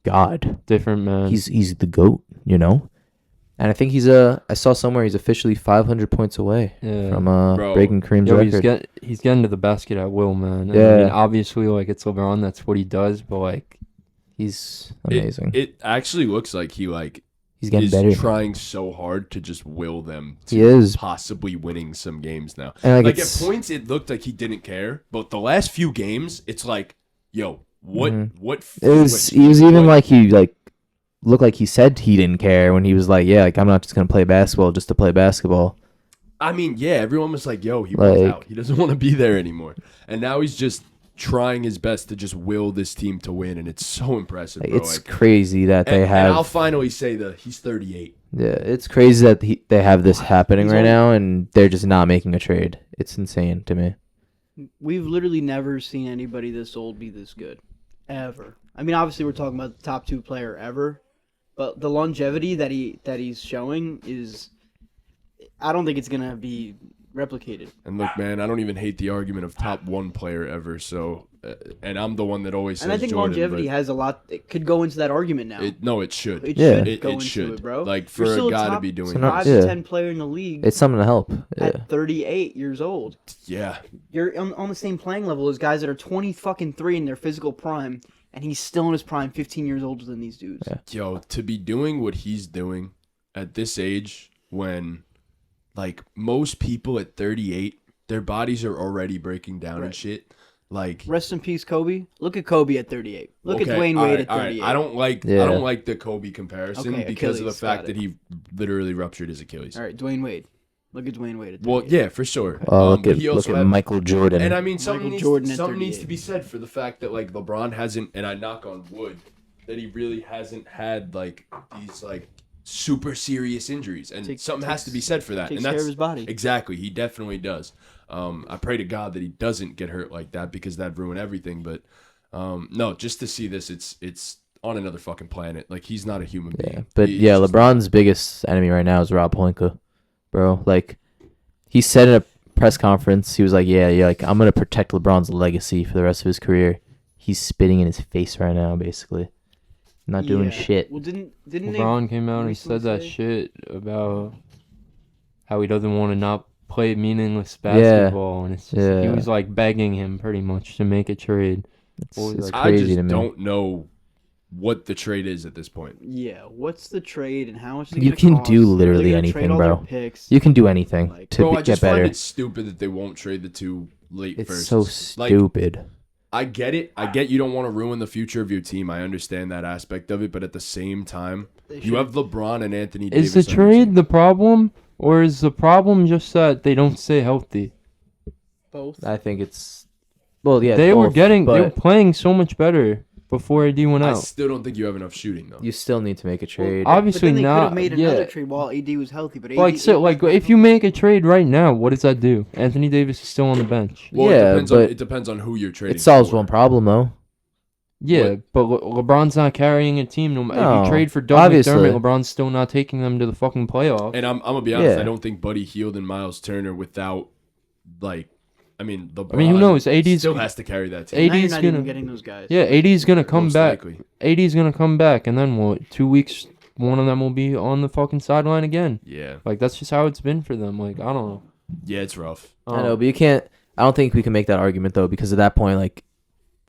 God, different, man. he's the GOAT, you know? And I think I saw somewhere he's officially 500 points away yeah. from Bro. breaking Kareem's Yo, record. he's getting to the basket at will, man. And Yeah. I mean, obviously, it's LeBron. That's what he does. But, He's amazing. It actually looks like he He's getting is better. trying so hard to just will them to He is. possibly winning some games now. And At it's, points it looked like he didn't care, but the last few games it's like, yo, what Mhm. what it was he was even he looked like he said he didn't care when he was like, yeah, I'm not just gonna play basketball just to play basketball. I mean, yeah, everyone was like, yo, he wants Like- out. He doesn't want to be there anymore. And now he's just trying his best to just will this team to win, and it's so impressive, Like, bro. it's crazy that they and have. I'll finally say he's 38. Yeah, it's crazy that they have this happening He's right only- now, and they're just not making a trade. It's insane to me. We've literally never seen anybody this old be this good, ever. I mean, obviously we're talking about the top 2 player ever, but the longevity that he's showing is, I don't think it's gonna be replicated. And look, man, I don't even hate the argument of top 1 player ever. So, and I'm the one that always says And I think Jordan, longevity but has a lot. It could go into that argument now. it should. It Yeah. should go It into should, it, bro. like You're for still a guy to top be doing So not- five this. to Yeah. 10 player in the league It's something to help. Yeah. at 38 years old. Yeah, You're on the same playing level as guys that are 23 in their physical prime, and he's still in his prime, 15 years older than these dudes. Yeah. yo, to be doing what he's doing at this age, when like most people at 38, their bodies are already breaking down and Right. shit. Like, Rest in peace, Kobe. Look at Kobe at 38. Look at okay, Dwayne all Wade right, at all right. 38. I don't like Yeah. the Kobe comparison Okay, because of the Achilles, fact got that he literally ruptured his Achilles. All right, Dwayne Wade. Look at Dwayne Wade at 38. Well, yeah, for sure. Look but at he also look at had- Michael Jordan. And I mean, something, Michael needs, Jordan at something needs 38. to be said for the fact that like LeBron hasn't, and I knock on wood, that he really hasn't had like these like super serious injuries, and something has to be said for that. Takes And care that's of his body. exactly, he definitely does. I pray to God that he doesn't get hurt like that, because that'd ruin everything. But no, just to see this, it's on another fucking planet. Like, he's not a human Yeah, being. but He's yeah, just- LeBron's biggest enemy right now is Rob Pelinka, bro. Like, he said in a press conference, he was like, "Yeah, like I'm gonna protect LeBron's legacy for the rest of his career." He's spitting in his face right now, basically, not doing Yeah. shit. Well, didn't they LeBron came out and he recently said that say- shit about how he doesn't want to not play meaningless basketball, and it's just, he Yeah. was like begging him pretty much to make a trade. It's, What was it's that? I crazy just to me. don't know what the trade is at this point. Yeah, what's the trade and how much? You can do literally anything, bro. You can do anything Like, to Bro, I get just better. find it stupid that they won't trade the 2 late It's firsts. so Like, stupid. I get it. I get you don't want to ruin the future of your team. I understand that aspect of it, but at the same time, you have LeBron and Anthony Davis. Is the on your trade team. the problem, or is the problem just that they don't stay healthy? both. I think it's well, yeah. They were both, they were but playing so much better before AD went I out. still don't think you have enough shooting though. you still need to make a trade. Obviously but then they could not. have made another Yeah. trade while AD was healthy, but AD, Like so, like if you make a trade right now, what does that do? Anthony Davis is still on the bench. Well, Yeah, it depends on who you're trading. It solves for. one problem though. Yeah, What? but LeBron's not carrying a team. No, if No, you trade for Doug obviously. McDermott, LeBron's still not taking them to the fucking playoffs. And I'm gonna be honest. Yeah. I don't think Buddy Hield and Miles Turner without, like, I mean, LeBron. I mean, who knows? AD's still has to carry that team. AD now you're 's not gonna- even getting those guys. Yeah, AD's gonna come Most back. likely. AD's gonna come back, and then what? 2 weeks, one of them will be on the fucking sideline again. Yeah, Like that's just how it's been for them. Like I don't know. yeah, it's rough. I know, but you can't. I don't think we can make that argument though, because at that point, like,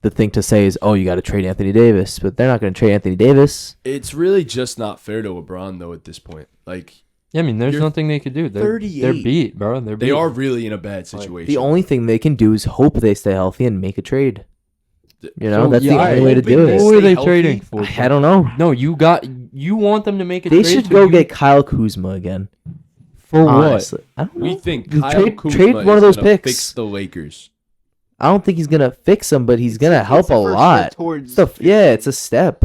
the thing to say is, "Oh, you got to trade Anthony Davis," but they're not going to trade Anthony Davis. It's really just not fair to LeBron though at this point. Like, Yeah, I mean, there's You're nothing they could do. They're 38. beat, bro. They're beat. they are really in a bad situation. The only thing they can do is hope they stay healthy and make a trade. You know, So, that's yeah, the I- only way to do They Who it. are stay they healthy? trading for? I don't know. No, you want them to make a They trade. should so go you- get Kyle Kuzma again. for what? Honestly, I don't know. we think You Kyle trade Kuzma one is of those gonna picks. fix the Lakers. I don't think he's gonna fix them, but he's gonna It's help the a first lot. step towards Yeah, it's a step.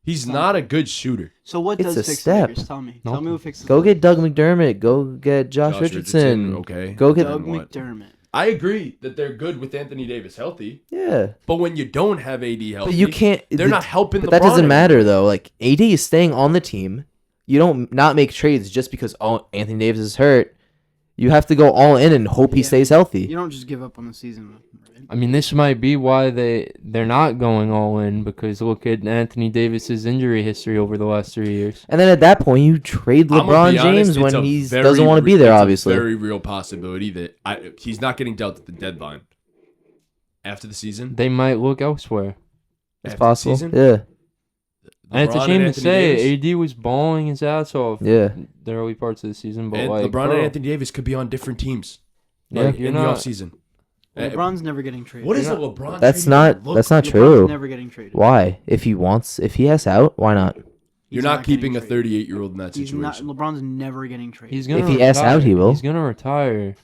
He's not a good shooter. So what It's does a fix step. the Lakers? Tell me. No. Tell me what fixes. Go the get Doug McDermott. Go get Josh Richardson. Okay. Go get Doug Then what? McDermott. I agree that they're good with Anthony Davis healthy, Yeah, but when you don't have AD healthy, but you can't. They're not helping. But LeBron that doesn't anymore. matter though. Like AD is staying on the team. You don't not make trades just because Anthony Davis is hurt. You have to go all in and hope he Yeah. stays healthy. You don't just give up on the season. Right? I mean, this might be why they're not going all in, because look at Anthony Davis's injury history over the last 3 years. And then at that point, you trade I'm gonna LeBron be honest, James it's when a he very doesn't want to be there. it's Obviously, a very real possibility that he's not getting dealt at the deadline after the season. They might look elsewhere. it's After the possible. season? Yeah, And it's a LeBron shame to Anthony say Davis? AD was balling his ass off yeah. the early parts of the season, but And like LeBron bro, and Anthony Davis could be on different teams. Yeah, Like, you're in the not- offseason. LeBron's never getting traded. What is a You're LeBron? That's trading not. look That's not like? true. LeBron's never getting traded. Why? If he has out, why not? You're He's not keeping a getting traded. 38-year-old in that He's not. situation. LeBron's never getting traded. He's gonna If he asks out, he will. He's gonna retire.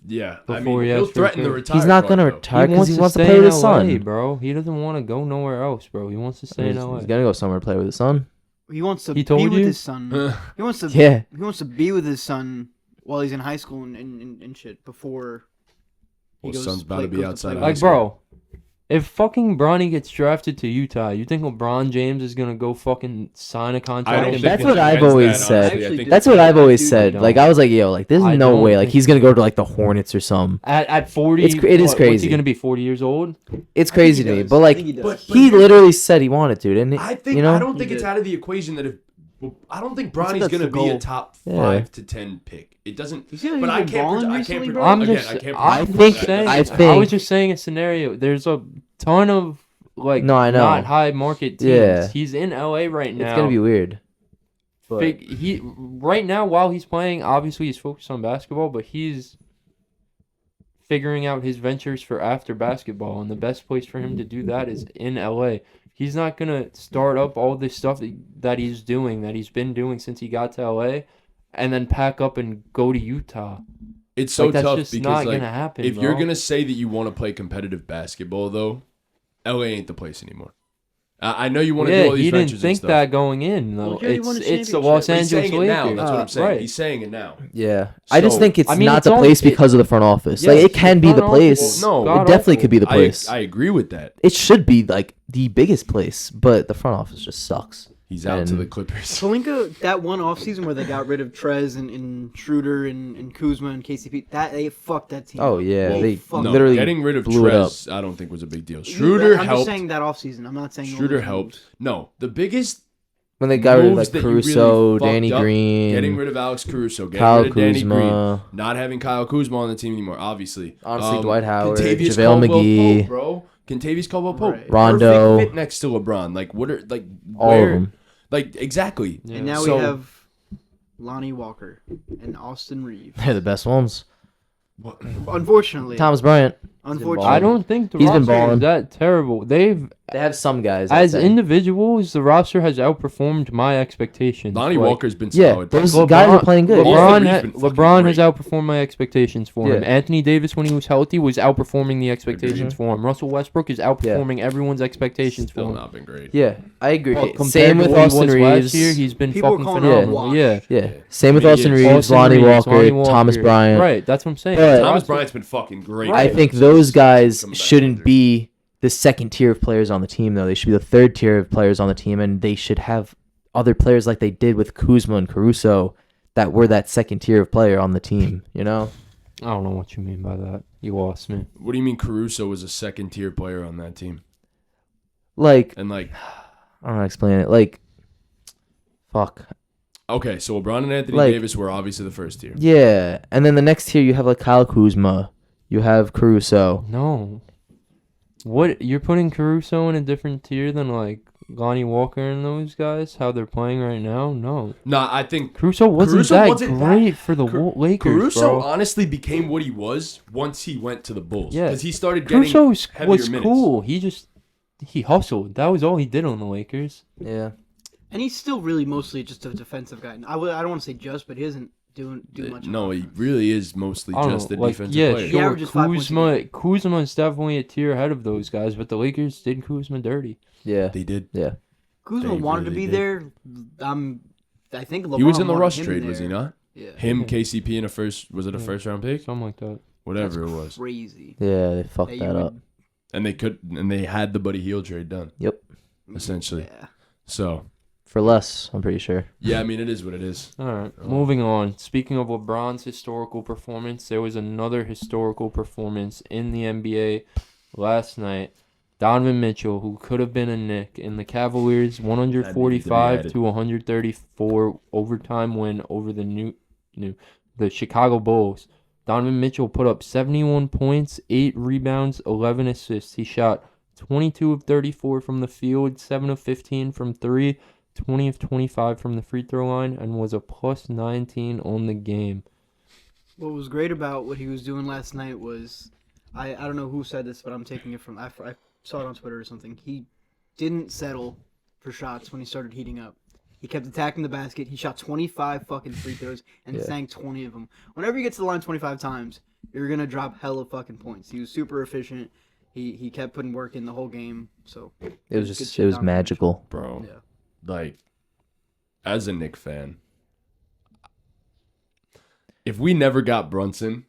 Yeah, Before he he'll asks for threaten the trade. retire. He's not part, gonna though. retire because he wants to stay play in with his LA, son. bro. He doesn't want to go nowhere else, bro. He wants to stay in LA. He's gonna go somewhere to play with his son. He wants to He be told with you? his son. He wants to. Yeah. He wants to be with his son while he's in high school and shit before. Well, his son's about to be outside of Like, bro, if fucking Bronny gets drafted to Utah, you think LeBron James is gonna go fucking sign a contract? I don't and think That's be- what I've against always that, said. honestly. I think That's what I've always said. don't. Like I was like, yo, like there's I no don't way. Like think he's gonna go to like the Hornets or something. At 40, It is what's crazy. he gonna be? 40 years old? It's crazy to me. But I like think he does. But he literally said he wanted to, didn't he? I think you know? I don't think He it's did. out of the equation that if I don't think think Bronny's that's gonna the be a goal. top Yeah. 5 to 10 pick. It doesn't. You see how But he's I been can't. balling I can't. recently, predict- bro? I'm again, just, I can't. I'm predict think- just that. saying. I I think- was just saying a scenario. There's a ton of like No, I know. not high market teams. Yeah. He's in LA right now. It's gonna be weird. But He right now while he's playing, obviously he's focused on basketball, but he's figuring out his ventures for after basketball, and the best place for him to do that is in LA. He's not gonna start up all this stuff that he's doing, that he's been doing since he got to LA, and then pack up and go to Utah. It's so Like, that's tough just because not like gonna happen. if you're bro. gonna say that you want to play competitive basketball though, LA ain't the place anymore. I know you want to do yeah, all these he ventures didn't think and stuff. that going in though. Well, he already won a It's the championship. Los But he's Angeles saying it now. Lakers. That's what I'm saying. Right. He's saying it now. yeah, I just So, think it's I mean, not it's the only- place because of the front office. Yeah, Like it it's can the be the front place. office. No, it God definitely awful. could be the place. I agree with that. It should be like the biggest place, but the front office just sucks. He's out to And- the Clippers. Pelinka, that one offseason where they got rid of Trez and Schroeder and Kuzma and KCP, that they fucked that team. Oh up. yeah, Well, they fuck. No, literally getting rid of blew it up. Trez, I don't think was a big deal. I'm Schroeder just helped. saying that offseason. I'm not saying all Schroeder those helped. moves. No, the biggest when they got rid of moves like that you really Caruso, fucked Danny up, Green, getting rid of Alex Caruso, getting Kyle rid of Danny Green, Kuzma. not having Kyle Kuzma on the team anymore, obviously. Honestly, Dwight Howard, Contavious JaVale Caldwell-Pope, McGee. bro. Contavious Caldwell-Pope. Right. Rondo. Perfect fit next to LeBron. Like, what are, like, All where, of them. Like, exactly. Yeah. And now So- we have Lonnie Walker and Austin Reeves. They're the best ones. Unfortunately. Thomas Bryant. Unfortunately. I don't think the He's been roster balling. is that terrible. They've They have some guys. I'd as say. individuals, the roster has outperformed my expectations. Lonnie Like, Walker's been Yeah, solid. those LeBron- guys are playing good. LeBron- LeBron, He's been fucking LeBron has great. outperformed my expectations for him. Yeah. Anthony Davis, when he was healthy, was outperforming the expectations for him. Russell Westbrook is outperforming everyone's expectations Still for him. not been great. Yeah, I agree. But compared Same to with what he Austin was Reeves. last year, he's been People are fucking calling him a phenomenal. wash. Yeah. Yeah, same with He Austin is. Reeves, Austin Lonnie Reeves, Walker, Thomas Bryant. Right, that's what I'm saying. But- Thomas Bryant's been fucking great. I think those guys shouldn't be the second tier of players on the team, though. They should be the third tier of players on the team, and they should have other players like they did with Kuzma and Caruso that were that second tier of player on the team, you know? I don't know what you mean by that. You lost me. What do you mean Caruso was a second tier player on that team? Like, And like, I don't know how to explain it. Like, fuck. okay, so LeBron and Anthony Like- Davis were obviously the first tier. Yeah, and then the next tier you have like Kyle Kuzma, you have Caruso. No. What you're putting Caruso in a different tier than like Lonnie Walker and those guys? How they're playing right now? No. Nah, I think Caruso wasn't that great for the Lakers, Caruso bro. honestly became what he was once he went to the Bulls. Yeah. Because he started getting Caruso was heavier minutes. cool. He hustled. That was all he did on the Lakers. Yeah. And he's still really mostly just a defensive guy. I don't want to say just, but he isn't do much. No, on he offense. really is mostly I don't just know, a like, defensive yeah, player. He sure. averages 5 points a Kuzma is definitely a tier ahead of those guys, but the Lakers did Kuzma dirty. Yeah. They did. Yeah. Kuzma They wanted to really be did. there. I think LeBron He was in the wanted Rush him trade, there. was he not? Yeah. Him, Yeah. KCP, and a first round pick? Something like that. Whatever That's it was. crazy. Yeah, they fucked you that up. would- And they had the Buddy Hield trade done, essentially. Yeah. So, For less, I'm pretty sure. yeah, I mean, it is what it is. All right, moving on. Speaking of LeBron's historical performance, there was another historical performance in the NBA last night. Donovan Mitchell, who could have been a Knick, in the Cavaliers' 145 to 134 overtime win over the the Chicago Bulls. Donovan Mitchell put up 71 points, 8 rebounds, 11 assists. He shot 22 of 34 from the field, 7 of 15 from 3, 20 of 25 from the free throw line, and was a plus 19 on the game. What was great about what he was doing last night was, I don't know who said this, but I'm taking it from, I saw it on Twitter or something. He didn't settle for shots when he started heating up. He kept attacking the basket. He shot 25 fucking free throws and Yeah. sank 20 of them. Whenever you get to the line 25 times, you're gonna drop hella fucking points. He was super efficient. He kept putting work in the whole game. So It was good just shit, it was Donovan magical. Bro. Yeah. Like, as a Knicks fan, if we never got Brunson,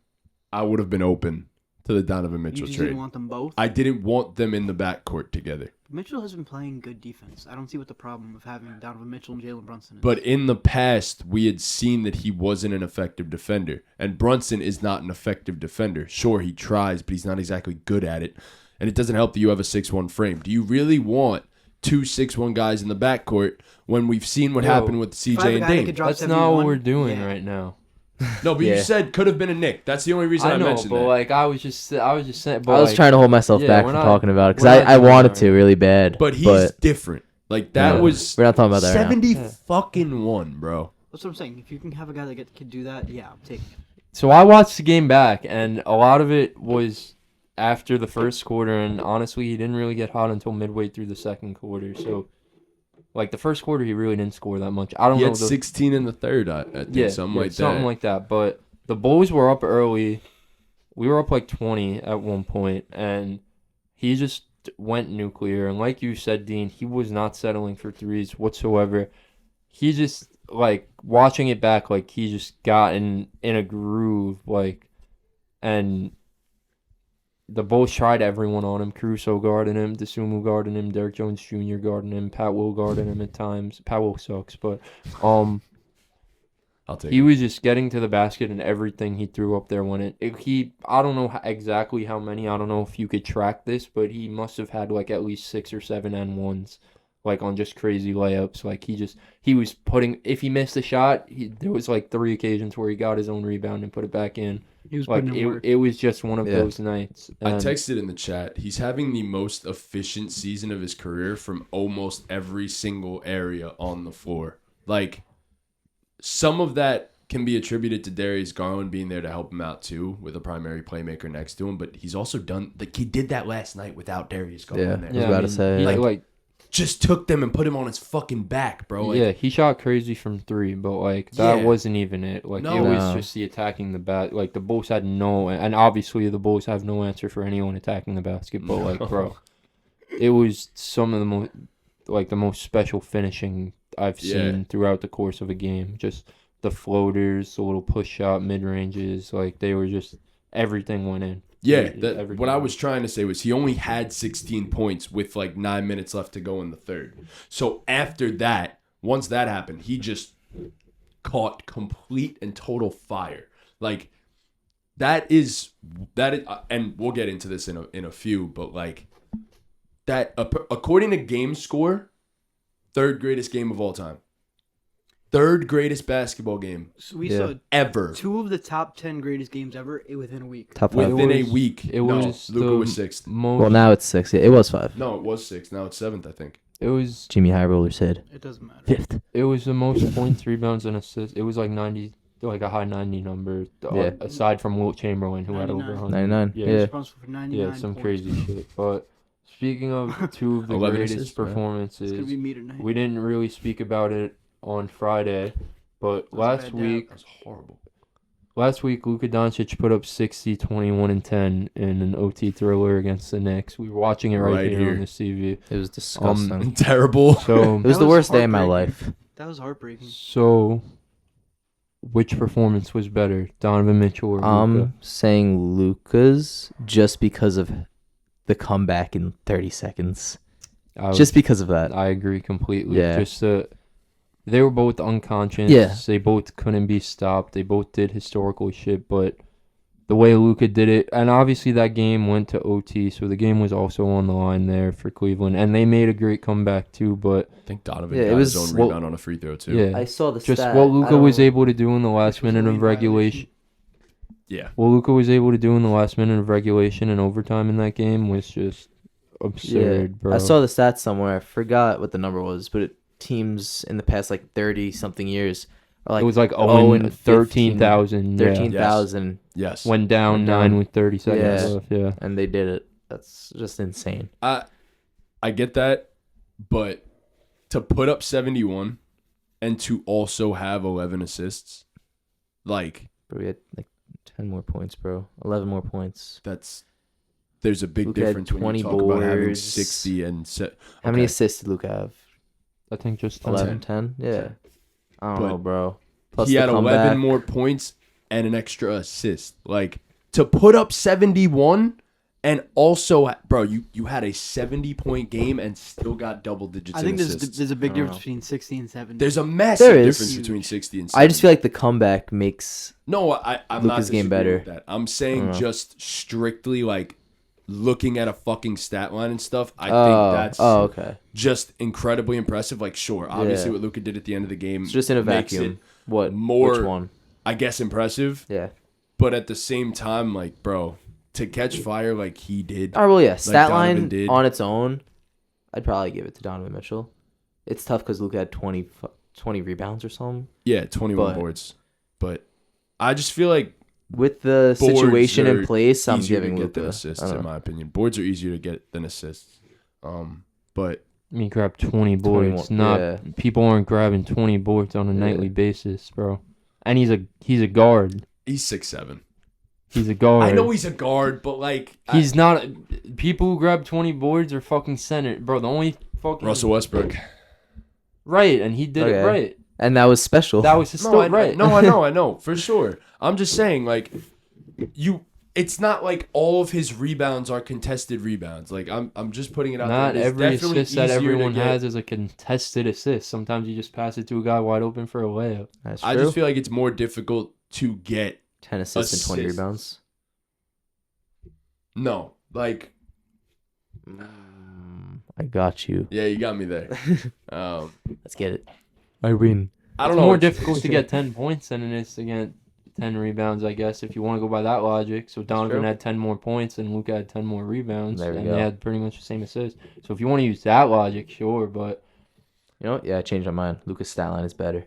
I would have been open to the Donovan You Mitchell just trade. didn't want them both. I didn't want them in the backcourt together. Mitchell has been playing good defense. I don't see what the problem of having Donovan Mitchell and Jalen Brunson is. But in the past, we had seen that he wasn't an effective defender. And Brunson is not an effective defender. Sure, he tries, but he's not exactly good at it. And it doesn't help that you have a 6'1" frame. Do you really want two 6'1" guys in the backcourt when we've seen what Yo, happened with If I have CJ a and guy that Dame? could drop That's not 71, what we're doing yeah. right now. No, but Yeah. you said could have been a Knick. That's the only reason I, I know, mentioned but that. like I was just saying. But I was like, trying to hold myself yeah, back we're from not- talking about it we're because not I doing wanted that to really bad. But he's different. Like, that Yeah. was We're not talking about that right now. 70 Yeah. fucking 1, bro. That's what I'm saying. If you can have a guy that can do that, yeah, I'm taking it. So I watched the game back, and a lot of it was after the first quarter, and honestly, he didn't really get hot until midway through the second quarter. So, like the first quarter, he really didn't score that much. I don't He know. had 16 in the third, I think, something like that. Something like that. But the Bulls were up early. We were up like 20 at one point, and he just went nuclear. And like you said, Dean, he was not settling for threes whatsoever. He just, like, watching it back, like, he just got in a groove, like, and the Bulls tried everyone on him. Caruso guarding him, DeSumo guarding him, Derrick Jones Jr. guarding him, Pat Will guarding him at times. Pat Will sucks, but I'll take he it. was just getting to the basket, and everything he threw up there went in. I don't know exactly how many. I don't know if you could track this, but he must have had like at least 6 or 7 N1s, like on just crazy layups. Like he was putting. If he missed a shot, there was like 3 occasions where he got his own rebound and put it back in. He was Like putting in work. it was just one of Yeah. those nights. I And texted in the chat. He's having the most efficient season of his career from almost every single area on the floor. Like, some of that can be attributed to Darius Garland being there to help him out too, with a primary playmaker next to him. But he's also done, like, he did that last night without Darius Garland Yeah. there. was about to say, he, like, Just took them and put him on his fucking back, bro. Like, yeah, he shot crazy from 3, but like that Yeah. wasn't even it. Like No. it was No. just the attacking the bat. Like the Bulls had no, and obviously the Bulls have no answer for anyone attacking the basket. But like, bro, it was some of the most special finishing I've seen Yeah. throughout the course of a game. Just the floaters, the little push shot, mid ranges, like they were just everything went in. Yeah, Everything what I went was trying to say was he only had 16 points with like 9 minutes left to go in the third. So after that, once that happened, he just caught complete and total fire. Like, that is, and we'll get into this in a few, but like that, according to game score, 3rd greatest game of all time. 3rd greatest basketball game So we Yeah. saw ever 2 of the top 10 greatest games ever within a week. Top 5. within a was- week. it No, was Luka the was 6th. Most, Well, now it's 6. Yeah, it was 5. No, it was 6th. Now it's 7th, I think. it was Jimmy High Roller said It doesn't matter. 5th. It was the most points, rebounds, and assists. It was like 90, like a high 90 number. Yeah. Aside from Wilt Chamberlain, who had over 99. 100. 99. Yeah. Yeah. Responsible for 99 Yeah, some points. crazy shit. But speaking of 2 of the 11 greatest assists, man. It's gonna performances, be me tonight. we didn't really speak about it on Friday, but was a last bad week, That's horrible. Luka Doncic put up 60, 21, and 10 in an OT thriller against the Knicks. We were watching it right Right here here. on the TV. It was disgusting. Terrible. So, It was That the was worst day of my heartbreaking. life. That was heartbreaking. which performance was better, Donovan Mitchell or Luka? Saying Luka's just because of the comeback in 30 seconds. Just because of that. I agree completely. Yeah. Just they were both unconscious. Yeah. They both couldn't be stopped. They both did historical shit, but the way Luka did it, and obviously that game went to OT, so the game was also on the line there for Cleveland, and they made a great comeback too. But I think Donovan Yeah, it got his was- own rebound on a free throw, too. yeah, saw the just what Luka was able to do in the last Which was minute lane of regulation. Yeah. What Luka was able to do in the last minute of regulation and overtime in that game was just absurd, bro. I saw the stats somewhere. I forgot what the number was, but teams in the past like 30 something years are like it was like 0 and 13,000. 13,000 Yes. Went down Went 9 down. with 30 seconds Yeah. left. Yeah. and they did it. That's just insane. I get that, but to put up 71 and to also have 11 assists, like Bro, we had like 10 more points, bro. 11 more points. there's a big Luka had difference when 20 you talk about having boards. 60 and How many assists did Luka have? I think just 11, 10? Yeah. 10. I don't But know, bro. Plus he the had comeback. 11 more points and an extra assist. Like, to put up 71 and also, bro, you had a 70-point game and still got double digits I think in assists. there's a big I don't difference know. between 60 and 70. There's a massive There is. difference between 60 and 70. I just feel like the comeback makes No, I'm not Luka's game disagreeing better. with that. I'm I saying don't know. just strictly, like, looking at a fucking stat line and stuff, I oh, think that's okay. just incredibly impressive. Like, sure, obviously Yeah. what Luka did at the end of the game It's just in a makes vacuum. it, What? more- Which one? I guess, impressive. Yeah. But at the same time, like, bro, to catch fire like he did. Oh, well, yeah. Stat Donovan line did. on its own, I'd probably give it to Donovan Mitchell. It's tough because Luka had 20 rebounds or something. Yeah, 21 But- boards. But I just feel like With the boards situation are in place, I'm easier giving to get than Luka. assists, I don't in know. my opinion. Boards are easier to get than assists. But I mean, grab 20 boards. 21, Not yeah. people aren't grabbing 20 boards on a Yeah. nightly basis, bro. And he's a guard. he's 6'7". He's a guard. I know he's a guard, but like He's not. People who grab 20 boards are fucking center, bro. The only fucking Russell Westbrook. right, and he did Okay. it right. And that was special. That was his stuff, right? No, I know, for sure. I'm just saying, like, it's not like all of his rebounds are contested rebounds. Like, I'm just putting it out Not there. It's every definitely assist that easier to everyone get. has is a contested assist. Sometimes you just pass it to a guy wide open for a layup. That's true. I just feel like it's more difficult to get. 10 assists and 20 assists. rebounds. No, like, I got you. yeah, you got me there. Let's get it. I win. I don't It's know. more difficult to get 10 points than it is to get 10 rebounds, I guess, if you want to go by that logic. So Donovan true. had 10 more points and Luka had 10 more rebounds. There we and go. they had pretty much the same assists. So if you want to use that logic, sure, but You know what? Yeah, I changed my mind. Luka's stat line is better.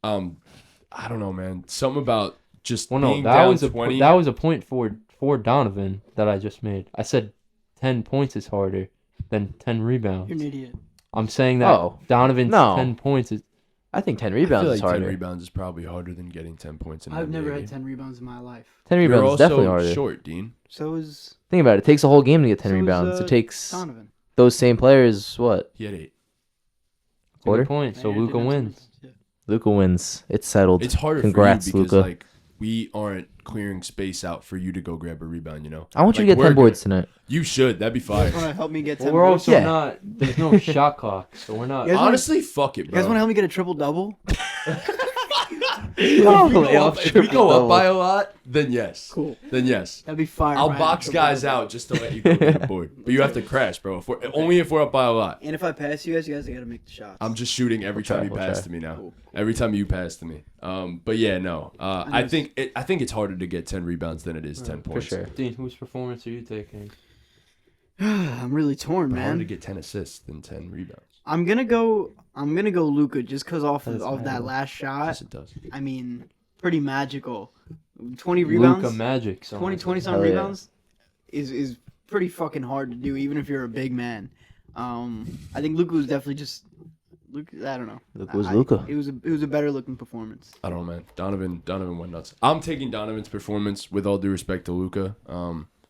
I don't know, man. Something about just well, no, being that down was 20. that was a point for Donovan that I just made. I said 10 points is harder than 10 rebounds. You're an idiot. I'm saying that Oh, Donovan's no. 10 points is I think 10 I rebounds feel is like 10 harder. rebounds is probably harder than getting 10 points in an I've NBA never game. had 10 rebounds in my life. 10 You're rebounds is also definitely harder. short, Dean. So is Think about it. It takes a whole game to get 10 So is, rebounds. It takes Donovan. those same players, what? He had 8. a Quarter? good point. So Yeah, Luka dude, that's wins. rebounds, yeah. Luka wins. It's settled. It's harder Congrats, for you because Luka. like we aren't clearing space out for you to go grab a rebound, you know. I want you Like, to get 10 we're boards tonight. You should. That'd be You guys fire. want to help me get 10 Well, we're boards? also Yeah. not. There's no shot clock, so we're not. You guys wanna- Honestly, fuck it, You guys want to bro. help me get a triple double? If we go up by a lot, then yes. Cool. Then yes. That'd be fire. I'll if I had a box triple guys double. out just to let you go get a board. But you have to crash, bro. Only if we're up by a lot. And if I pass you guys gotta make the shots. I'm just shooting every time you We'll pass try. to me now. Cool. Every time you pass to me. But yeah, no. I Nice. think it's harder to get 10 rebounds than it is 10 For points. sure. Dean, whose performance are you taking? I'm really torn, But harder to man. get 10 assists than 10 rebounds. I'm gonna go Luka just because off That's of that terrible. last shot. Yes, it does. I mean, pretty magical. 20 rebounds. Luka Magic. So 20 some Hell yeah. rebounds is pretty fucking hard to do, even if you're a big man. I think Luka was definitely just Luka. I don't know. Luka was I- Luka. It was a better looking performance. I don't know, man. Donovan went nuts. I'm taking Donovan's performance with all due respect to Luka,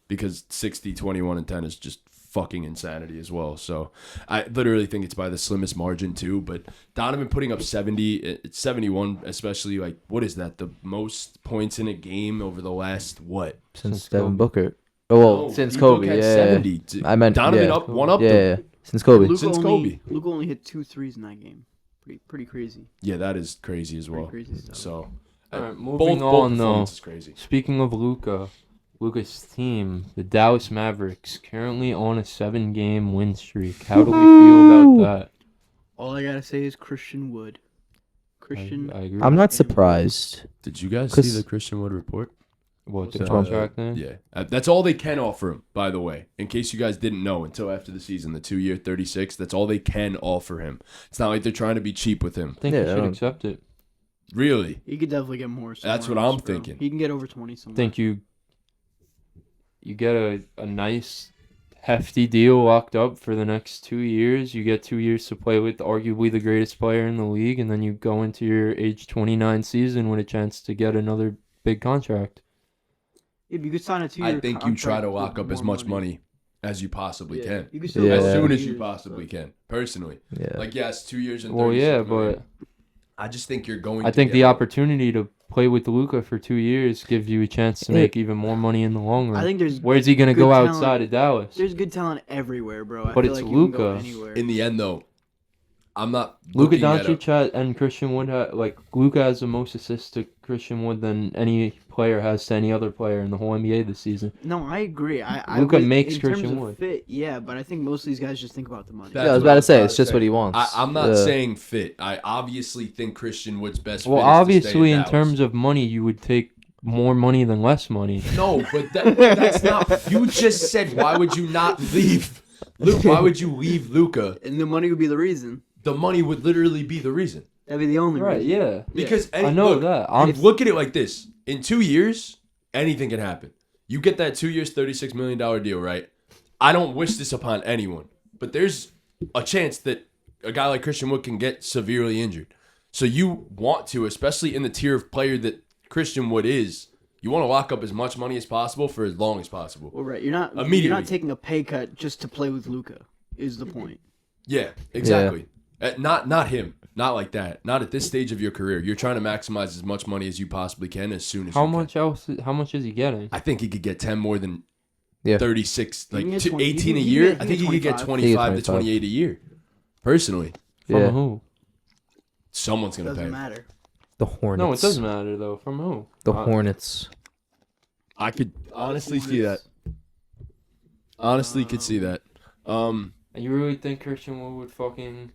because 60, 21, and 10 is just fucking insanity as well. So I literally think it's by the slimmest margin too. But Donovan putting up 70, it's 71, especially like what is that? The most points in a game over the last what? Since Since Devin Kobe. Booker. Oh, well, No, since D-Book Kobe. had Yeah. 70. I meant Donovan yeah. up one up. Yeah, though. yeah. Since Kobe. Luka Since only, Kobe. Luka only hit 2 threes in that game. Pretty crazy. Yeah, that is crazy as well. Pretty crazy stuff. So All right, both moving on though. performances crazy. Speaking of Luka's team, the Dallas Mavericks, currently on a 7-game win streak. How do we feel about that? All I gotta say is Christian Wood. Christian. I agree. I'm not surprised. Did you guys 'Cause- see the Christian Wood report? What, the Which one? contract thing? Yeah, that's all they can offer him. By the way, in case you guys didn't know, until after the season, the 2-year, 36. That's all they can offer him. It's not like they're trying to be cheap with him. I think Yeah, he I should don't- accept it. Really? He could definitely get more. That's somewhere what else, I'm bro. thinking. He can get over 20 somewhere. I think you get a nice hefty deal locked up for the next 2 years. You get 2 years to play with arguably the greatest player in the league, and then you go into your age 29 season with a chance to get another big contract. If you could sign a 2-year I think you try to lock up as much money as you possibly can. You can still Yeah. As go soon 2 as you years, possibly can, personally. Yeah. Like, yes, 2 years and 36 Well, yeah, million. but I just think you're going I to think get the a- opportunity to play with Luka for 2 years gives you a chance to make even more money in the long run. I think there's Where's he gonna good go talent. outside of Dallas? There's good talent everywhere, bro. I But feel it's like you can go Luka. anywhere. In the end, though, I'm not Luka looking at Doncic and Christian Wood Luka has the most assists to Christian Wood than any player has to any other player in the whole NBA this season. No, I agree. I Luka would- makes in Christian terms of Wood. Fit, yeah, but I think most of these guys just think about the money. That's Yeah, I was what about to say, about it's just what he wants. I'm not Yeah. saying fit. I obviously think Christian Wood's best Well, fit is to stay obviously, in Dallas. terms of money, you would take more money than less money. No, but that's not. You just said, why would you not leave? Luke, why would you leave Luka? And the money would be the reason. The money would literally be the reason. That'd be the only reason. Yeah. Because I know look, that. Look at it like this: in 2 years, anything can happen. You get that 2 years, $36 million deal, right? I don't wish this upon anyone, but there's a chance that a guy like Christian Wood can get severely injured. So you want to, especially in the tier of player that Christian Wood is, you want to lock up as much money as possible for as long as possible. Well, right. You're not Immediately. taking a pay cut just to play with Luka. Is the point? Yeah, exactly. Not him. Not like that. Not at this stage of your career. You're trying to maximize as much money as you possibly can as soon as How you can. much else? How much is he getting? I think he could get 10 more than Yeah. 36, He can like get 20 18 a he can year. get- I he think he can could get get 25 to 25. 28 a year. Personally, From Yeah. who? someone's going to pay Doesn't him. matter. The Hornets. No, it doesn't matter though. From who? The Hornets. I could honestly see that. Honestly could see that. And you really think Christian Wood would fucking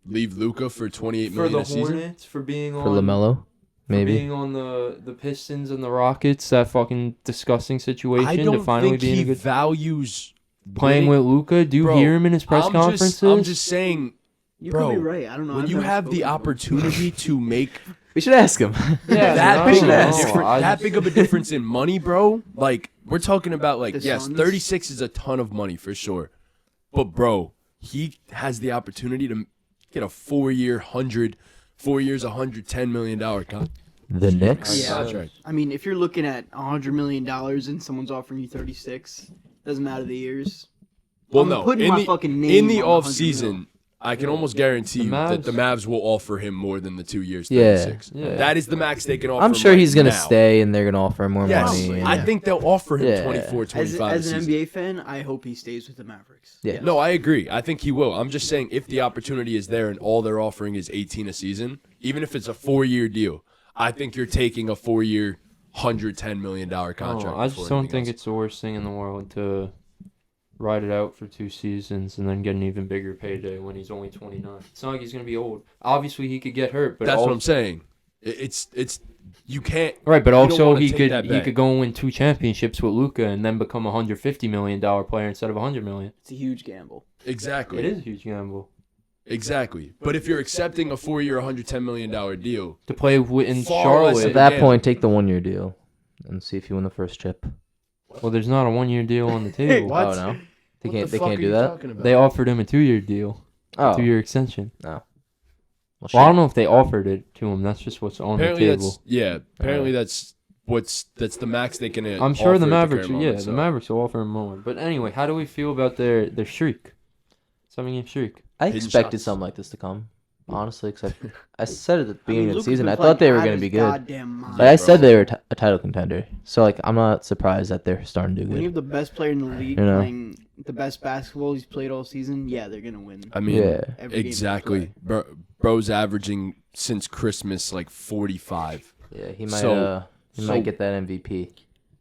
Leave Luka for 28 for million the a season? Hornets for being For on LaMelo? Maybe. being on the Pistons and the Rockets, that fucking disgusting I situation don't to finally think be in he a good values playing with Luka. Do you Bro, hear him in his press conferences? I'm just saying, You Bro, could be right. I don't know. when I've you never have spoken the to him. opportunity to make We should ask him. Yeah, that no, big, no, of a difference- I that just- big of a difference in money, bro. Like, we're talking about, like, The yes, Suns? 36 is a ton of money for sure. But, bro, he has the opportunity to get a 4 years, $110 million contract. The Knicks? Yeah. Contract. I mean, if you're looking at $100 million and someone's offering you 36, doesn't matter the years. Well, I'm no. putting In my the, fucking name in the on off 100 season, I can almost guarantee The you that Mavs- the Mavs will offer him more than the 2 years, Yeah. 36. Yeah. That is the max they can offer I'm him sure right he's going to now. stay and they're going to offer him more Yes, money. I and- think they'll offer him Yeah. 24, As 25 an a season. NBA fan, I hope he stays with the Mavericks. Yeah. No, I agree. I think he will. I'm just saying if the opportunity is there and all they're offering is 18 a season, even if it's a 4-year deal, I think you're taking a 4-year, $110 million contract. I before just don't anything think else. it's the worst thing in the world to ride it out for 2 seasons and then get an even bigger payday when he's only 29. It's not like he's gonna be old. Obviously, he could get hurt, but That's also, what I'm saying. It's you can't. right. But you don't also, wanna he take that bet. could go and win 2 championships with Luka and then become a $150 million player instead of $100 million. It's a huge gamble. Exactly. It is a huge gamble Exactly. But if you're accepting a 4-year, $110 million deal, to play in Far less At Charlotte. that Yeah. point, take the 1-year deal and see if you win the first chip. Well, there's not a 1-year deal on the table. What? Oh, no? They what can't, the they fuck can't are do you that? talking about? They offered him a 2-year deal, Oh. 2-year extension. Well, Well, I don't know if they offered it to him. That's just what's on apparently the table. that's Apparently that's the max they can. I'm sure the offer at Mavericks. current Yeah, moment, the so. Mavericks will offer him more. But anyway, how do we feel about their streak? 7-game streak. I Hidden expected shots. something like this to come. Honestly, except I said it at the I beginning mean, of the Luka's season. been I thought they playing were out going to of be his good. Goddamn mind. But I said bro. they were a title contender. So, like, I'm not surprised that they're starting to do When you good. have the best player in the league You know? playing the best basketball he's played all season, yeah, they're gonna win. I mean, Yeah. Every game they exactly. play. Bro's averaging since Christmas like 45. Yeah, he So- might get that MVP.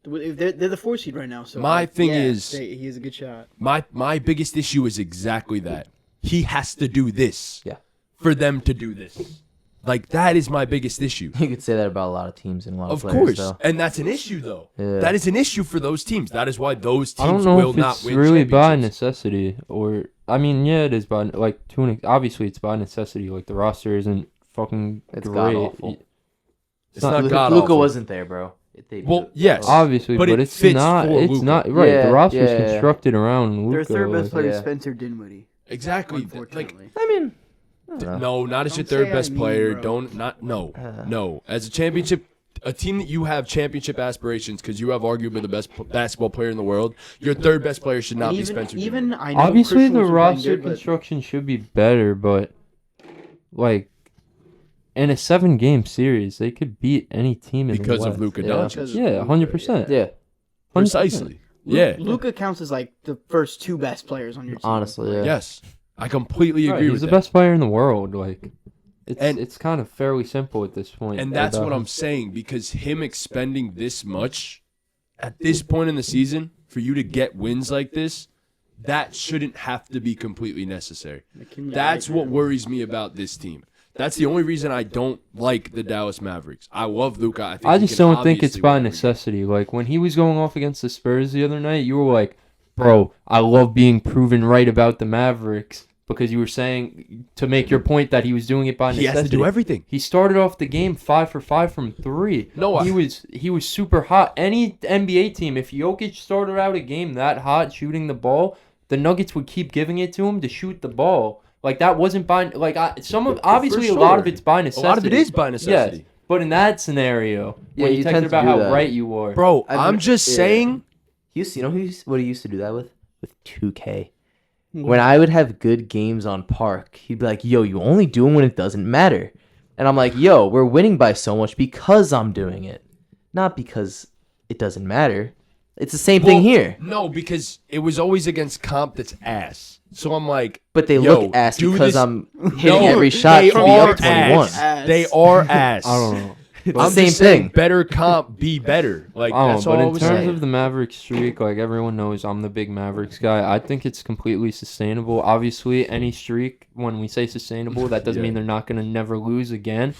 If they're the 4 seed right now, so My thing yeah, is- he has a good shot. My biggest issue is exactly that. He has to do this. Yeah. For them to do this. Like, that is my biggest issue. You could say that about a lot of teams and a lot of Of players, course. though. And that's an issue, though. Yeah. That is an issue for those teams. That is why those I don't teams know will if not it's win really by championships. necessity or I mean, yeah, it is by like obviously it's by necessity. Like the roster isn't fucking It's great. god-awful. It's not Luka god-awful. wasn't there, bro. Well, yes. Obviously, But but it it's fits not. for It's Luka. not right. Yeah, the roster's yeah. constructed around Luka. Their third best player is yeah. Spencer Dinwiddie. Exactly. Unfortunately. I mean, I don't know. No, not as your Don't third say best I mean, player. bro. No. As a team that you have championship aspirations because you have arguably the best basketball player in the world. Your third best player should not be Spencer. Even I know Obviously, Christian the wasn't playing roster good, but construction should be better, but like in a 7-game series, they could beat any team in because the of West. Luka Yeah. Doncic. Yeah, 100%. Yeah, 100%. Precisely. Yeah. Luka counts as like the first two best players on your team. honestly, yeah. Yes. I completely Right, agree he's with the that. best player in the world. Like, And- it's kind of fairly simple at this point. And that's what about I'm saying because him expending this much at this point in the season for you to get wins like this, that shouldn't have to be completely necessary. That's what worries me about this team. That's the only reason I don't like the Dallas Mavericks. I love Luka. I think I he just can don't think it's obviously by win every game. necessity. Like when he was going off against the Spurs the other night, you were like, "Bro, I love being proven right about the Mavericks," because you were saying to make your point that he was doing it by He necessity. has to do everything. He started off the game 5 for 5 from 3. No, he was super hot. Any NBA team, if Jokic started out a game that hot shooting the ball, the Nuggets would keep giving it to him to shoot the ball. Like that wasn't by obviously For a lot sure. of it's by A necessity. lot of it is by necessity. Yes, but in that scenario, Yeah, when you you tend talked to about do how that. right you were, Bro, I've I'm been- just yeah. saying. He used to, what he used to do that with 2K. When I would have good games on Park, he'd be like, "Yo, you only do them when it doesn't matter," and I'm like, "Yo, we're winning by so much because I'm doing it, not because it doesn't matter." It's the same thing Well, here, No, because it was always against comp that's ass. So I'm like, but they yo, look ass do because this- I'm hitting No, every shot they to be are up 21. ass. They are ass. I don't know. It's I'm the same just saying, thing. better comp, be better. Like I don't that's know, all but I in was terms saying. of the Mavericks streak, like everyone knows, I'm the big Mavericks guy. I think it's completely sustainable. Obviously, any streak, when we say sustainable, that doesn't Yeah. mean they're not going to never lose again.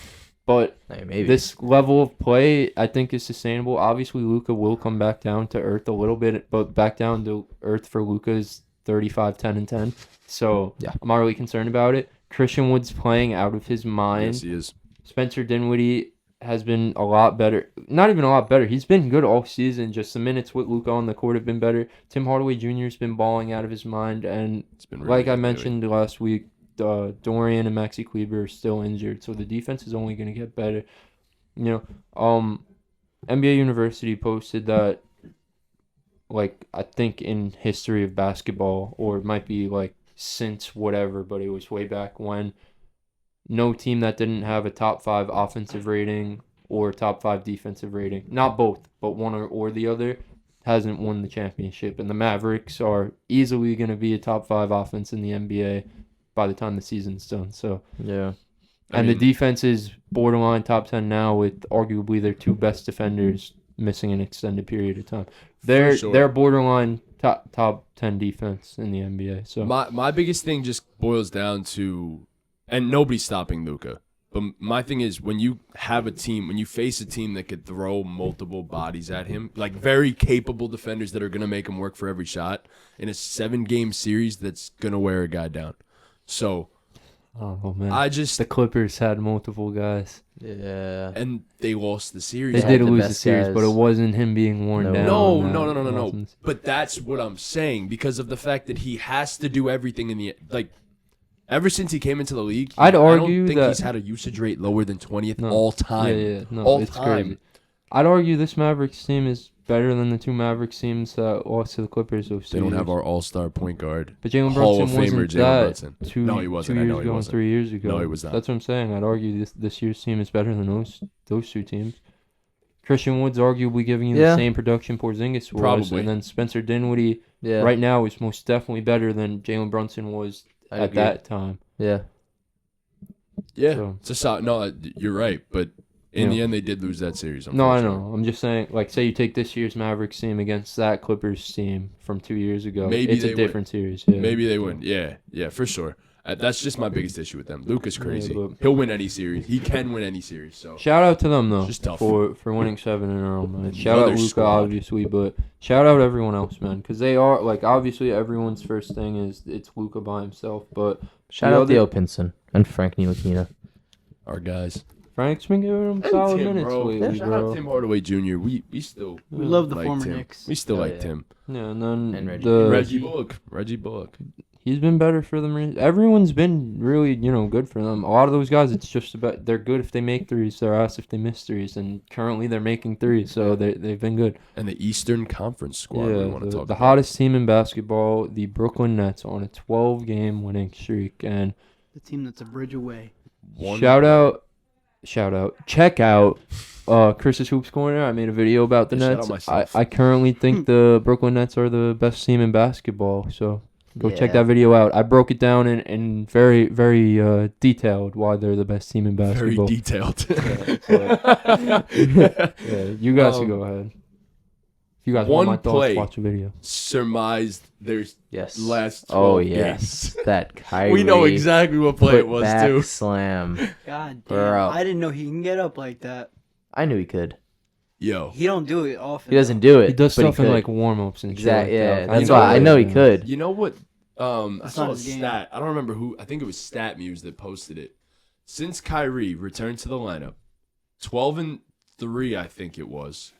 But Hey, maybe. this level of play, I think, is sustainable. Obviously, Luka will come back down to earth a little bit, but back down to earth for Luka is 35, 10, and 10. So Yeah. I'm not really concerned about it. Christian Wood's playing out of his mind. Yes, he is. Spencer Dinwiddie has been a lot better. Not even a lot better. He's been good all season. Just the minutes with Luka on the court have been better. Tim Hardaway Jr. has been balling out of his mind. And It's been really like I good lately. mentioned last week, Dorian and Maxi Kleber are still injured. So the defense is only going to get better. You know, NBA University posted that, like, I think in history of basketball, or it might be like since whatever, but it was way back when, no team that didn't have a top 5 offensive rating or top 5 defensive rating, not both, but one or the other, hasn't won the championship. And the Mavericks are easily going to be a top 5 offense in the NBA by the time the season's done. So, Yeah. I and mean- the defense is borderline top 10 now, with arguably their 2 best defenders missing an extended period of time. They're sure. they're borderline top 10 defense in the NBA. So My biggest thing just boils down to, and nobody's stopping Luka. But my thing is, when you have a team, when you face a team that could throw multiple bodies at him, like very capable defenders that are going to make him work for every shot, in a 7-game series, that's going to wear a guy down. So, oh man, I just, the Clippers had multiple guys. Yeah. and they lost the series. They had did the lose the best series, but it guys. wasn't him being worn No. down. No, and no, that no, no, no, no. wasn't- But that's what I'm saying, because of the fact that he has to do everything in the, like, ever since he came into the league, I'd I argue don't think that- he's had a usage rate lower than 20th No. all time. Yeah, no, all it's time. crazy. I'd argue this Mavericks team is better than the 2 Mavericks teams that lost to the Clippers those 2 They don't years. have our all-star point guard. But Jalen Hall Brunson of Famer wasn't Jalen that Brunson. 2, No, he wasn't. 2 I years know he ago and wasn't. 3 years ago. No, he was not. That's what I'm saying. I'd argue this year's team is better than those 2 teams. Christian Wood's arguably giving you Yeah. the same production Porzingis was. Probably. And then Spencer Dinwiddie Yeah. right now is most definitely better than Jalen Brunson was I at agree. that time. Yeah. Yeah, So- it's a solid. No, you're right. But in Yeah. the end, they did lose that series. No, I unfortunately. know. I'm just saying, like, say you take this year's Mavericks team against that Clippers team from 2 years ago. Maybe it's they a win. different series. Yeah. Maybe they win. Yeah, for sure. That's just my biggest issue with them. Luka's crazy. but- He'll win any series. He can win any series. So Shout out to them though Just tough. for winning 7 in a row, man. And Shout know out their Luka, squad. obviously, but shout out everyone else, man, because they are, like, obviously everyone's first thing is it's Luka by himself, but Shout The out other- Theo Pinson and Frank Ntilikina. our guys. Frank's been giving him And solid Tim, minutes bro. lately, Shout out bro. Tim Hardaway Jr. We still We love the liked former him. Knicks. We still Oh, liked yeah. him. Yeah, and then And Reggie. the Reggie Bullock. he's been better for them. Everyone's been really, good for them. A lot of those guys, it's just about they're good if they make threes. They're ass if they miss threes, and currently they're making threes, so they've been good. And the Eastern Conference squad we want to talk the about. hottest team in basketball, the Brooklyn Nets, on a 12-game winning streak, and The team that's a bridge away. shout out, check out Chris's Hoops Corner. I made a video about the Yeah, shout Nets. out myself. I currently think the Brooklyn Nets are the best team in basketball, so go check Yeah. that video out. I broke it down in very, very detailed why they're the best team in Very basketball. detailed. Yeah, you guys can go ahead. If you guys one want my thoughts, play. watch the video. Surmised their Yes. last 12 Oh yes, games. that Kyrie. We know exactly what play it was, back too. slam. God damn. Bro. I didn't know he can get up like that. I knew he could. Yo. He don't do it often. He doesn't do it. He does but stuff in could. like warm-ups and shit. Exactly. like Yeah, that. that's know why I what? know he could. You know what? I That's saw not a his game. stat. I don't remember who. I think it was StatMuse that posted it. Since Kyrie returned to the lineup, 12-3, I think it was.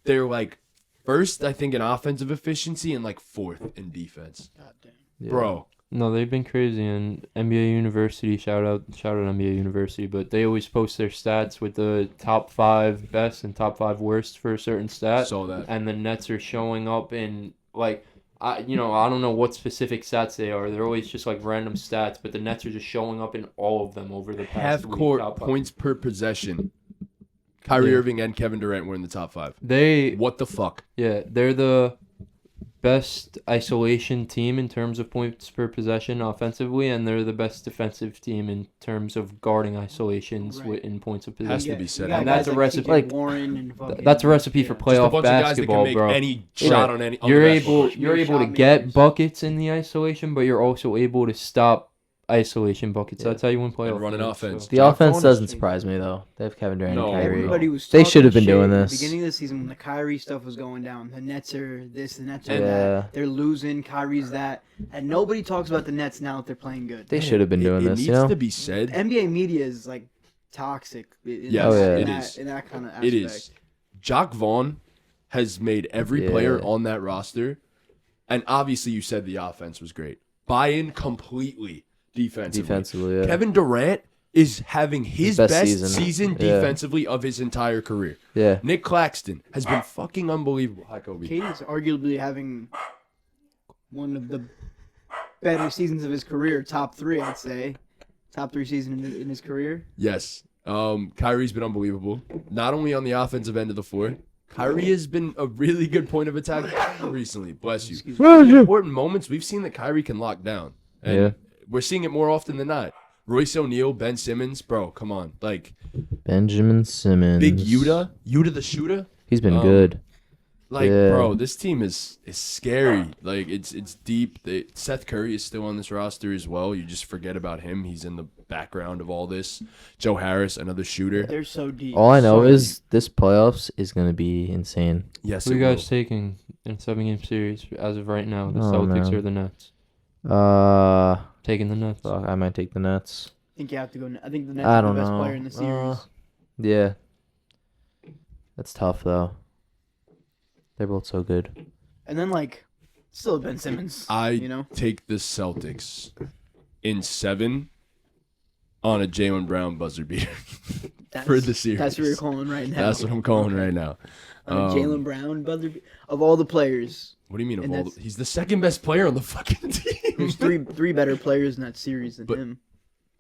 They're like first, I think, in offensive efficiency and like fourth in defense. God damn. Yeah. Bro, No, they've been crazy. And NBA University, shout out NBA University, but they always post their stats with the top 5 best and top 5 worst for a certain stat. saw that. And the Nets are showing up in like I don't know what specific stats they are. They're always just like random stats, but the Nets are just showing up in all of them over the past Half week. court Top 5. points per possession. Kyrie Yeah. Irving and Kevin Durant were in the top 5. They What the fuck? they're the best isolation team in terms of points per possession offensively, and they're the best defensive team in terms of guarding isolations Right. in points of Has possession. to be said. You got And that's guys a like recipe- TJ like- Warren and fucking, That's a recipe for Just a playoff bunch of guys that basketball, can make bro. any shot on any. on the You're basketball. able Shot to get makers. buckets in the isolation, but you're also able to stop isolation buckets. Yeah. That's how you win playoff And run an games, offense. so. The Jack offense Vaughn is doesn't changing. surprise me though. They have Kevin Durant No, and Kyrie. Everybody was They talking should have been shit doing at this. the beginning of the season when the Kyrie stuff was going down. The Nets are this, the Nets are Yeah. that. They're losing. Kyrie's that. And nobody talks about the Nets now that they're playing good. They should have been doing it this. needs You know. to be said. NBA media is like toxic. Yes, Oh, yeah. it is. In that kind of aspect. It is. Jock Vaughn has made every player Yeah. on that roster, and obviously you said the offense was great. Buy in completely defensively. Defensively, yeah. Kevin Durant is having his best best season. season Yeah. defensively of his entire career. Yeah. Nick Claxton has been fucking unbelievable. Hi, Kobe. Katie's arguably having one of the better seasons of his career. Top 3, I'd say. Top 3 season in his career. Yes. Kyrie's been unbelievable. Not only on the offensive end of the floor, Kyrie has been a really good point of attack recently. Bless you. In important moments, we've seen that Kyrie can lock down. And Yeah. we're seeing it more often than not. Royce O'Neal, Ben Simmons, bro, come on. Like, Benjamin Simmons. Big Yuta the shooter. He's been Um, good. Like, Yeah. bro, this team is scary. Like, it's deep. Seth Curry is still on this roster as well. You just forget about him. He's in the background of all this. Joe Harris, another shooter. They're so deep. All I know So is this playoffs is gonna be insane. Yes, Who it you guys will. taking in a 7-game series as of right now? The Oh, Celtics man. or the Nets? Uh, Taking the Nets. fuck, I might take the Nets. I think you have to go. I think the Nets I are the don't best know. player in the series. Yeah. That's tough though. They're both so good. And then still Ben Simmons. I you know. take the Celtics in 7 on a Jaylen Brown buzzer beater for the series. That's what you're calling right now. That's what I'm calling right now. Jalen Brown, of all the players, What do you mean? And that's- He's the second best player on the fucking team. there's three better players in that series than But- him.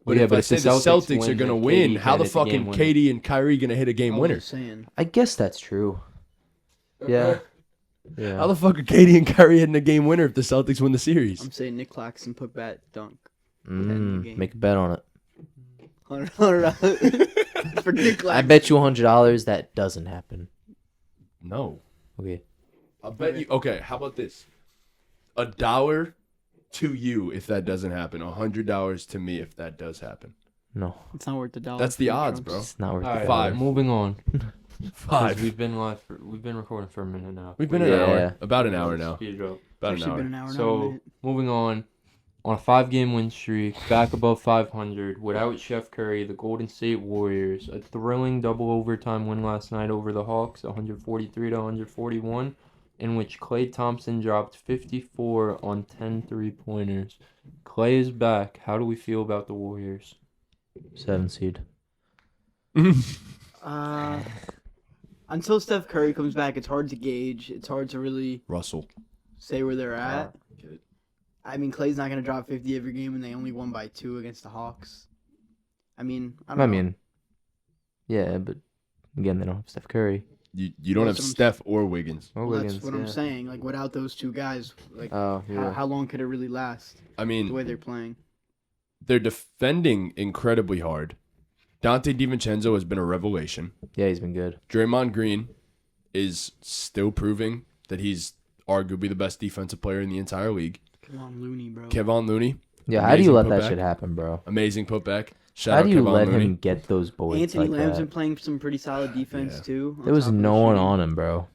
But Yeah, if but I if say the the Celtics Celtics are win, gonna then win, KD how can't the hit the game fucking winner. KD and Kyrie gonna hit a game I'm winner? just saying. I guess that's true. Yeah. How Yeah. the fuck are KD and Kyrie hitting a game winner if the Celtics win the series? I'm saying Nick Claxton put that dunk. game. Make a bet on it. $100 for Nick I Claxton. bet you $100 that doesn't happen. No. Okay. I bet you. Okay, how about this? $1 to you if that doesn't happen. $100 to me if that does happen. No, It's not worth the dollar. That's the for odds, Trumps. bro. it's not worth All the right, Five. dollar. moving on. 5. We've been recording for a minute now. We've been an Yeah. hour. About an hour now. Speed it up. About an Actually hour. been an hour now, So mate. moving on on a 5-game win streak, back above 500, without Chef Curry, the Golden State Warriors. A thrilling double overtime win last night over the Hawks, 143-141, in which Klay Thompson dropped 54 on 10 3-pointers. Klay is back. How do we feel about the Warriors? 7 seed. Until Steph Curry comes back, it's hard to gauge. It's hard to really Russell. say where they're at. Get it. I mean, Clay's not going to drop 50 every game, and they only won by 2 against the Hawks. I mean, I don't know. Yeah, but again, they don't have Steph Curry. You don't have That's what I'm Steph or Wiggins. Or Well, Wiggins, that's what I'm saying. Like, without those two guys, like, Oh, yeah. how long could it really last? I The mean, way they're playing. they're defending incredibly hard. Dante DiVincenzo has been a revelation. Yeah, he's been good. Draymond Green is still proving that he's arguably the best defensive player in the entire league. Kevon Looney, bro. Kevon Looney, Yeah, how do you Amazing let that putback. shit happen, bro? amazing putback. Shout How out do you Kevon let Looney. him get those bullets Anthony like Lamb's been that? playing some pretty solid defense, Yeah. too. There was no one on him, bro.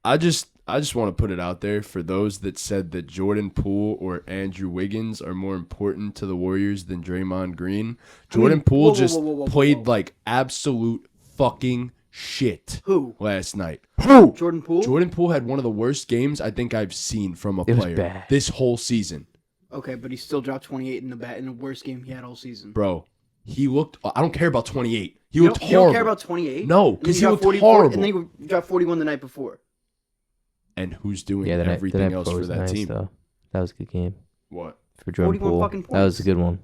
I just want to put it out there for those that said that Jordan Poole or Andrew Wiggins are more important to the Warriors than Draymond Green. Jordan Poole just played like absolute fucking shit Who? last night. Jordan Poole? Jordan Poole had one of the worst games I think I've seen from a It was player bad. this whole season. Okay, but he still dropped 28 in the worst game he had all season. Bro, he looked I don't care about 28. He You looked don't, horrible. you don't care about 28? No, And then because you he got looked 44 horrible. And then you dropped 41 the night before. And who's doing Yeah, everything else for that nice, team? though. That was a good game What? for Jordan 41 Poole. fucking That was a points. good one.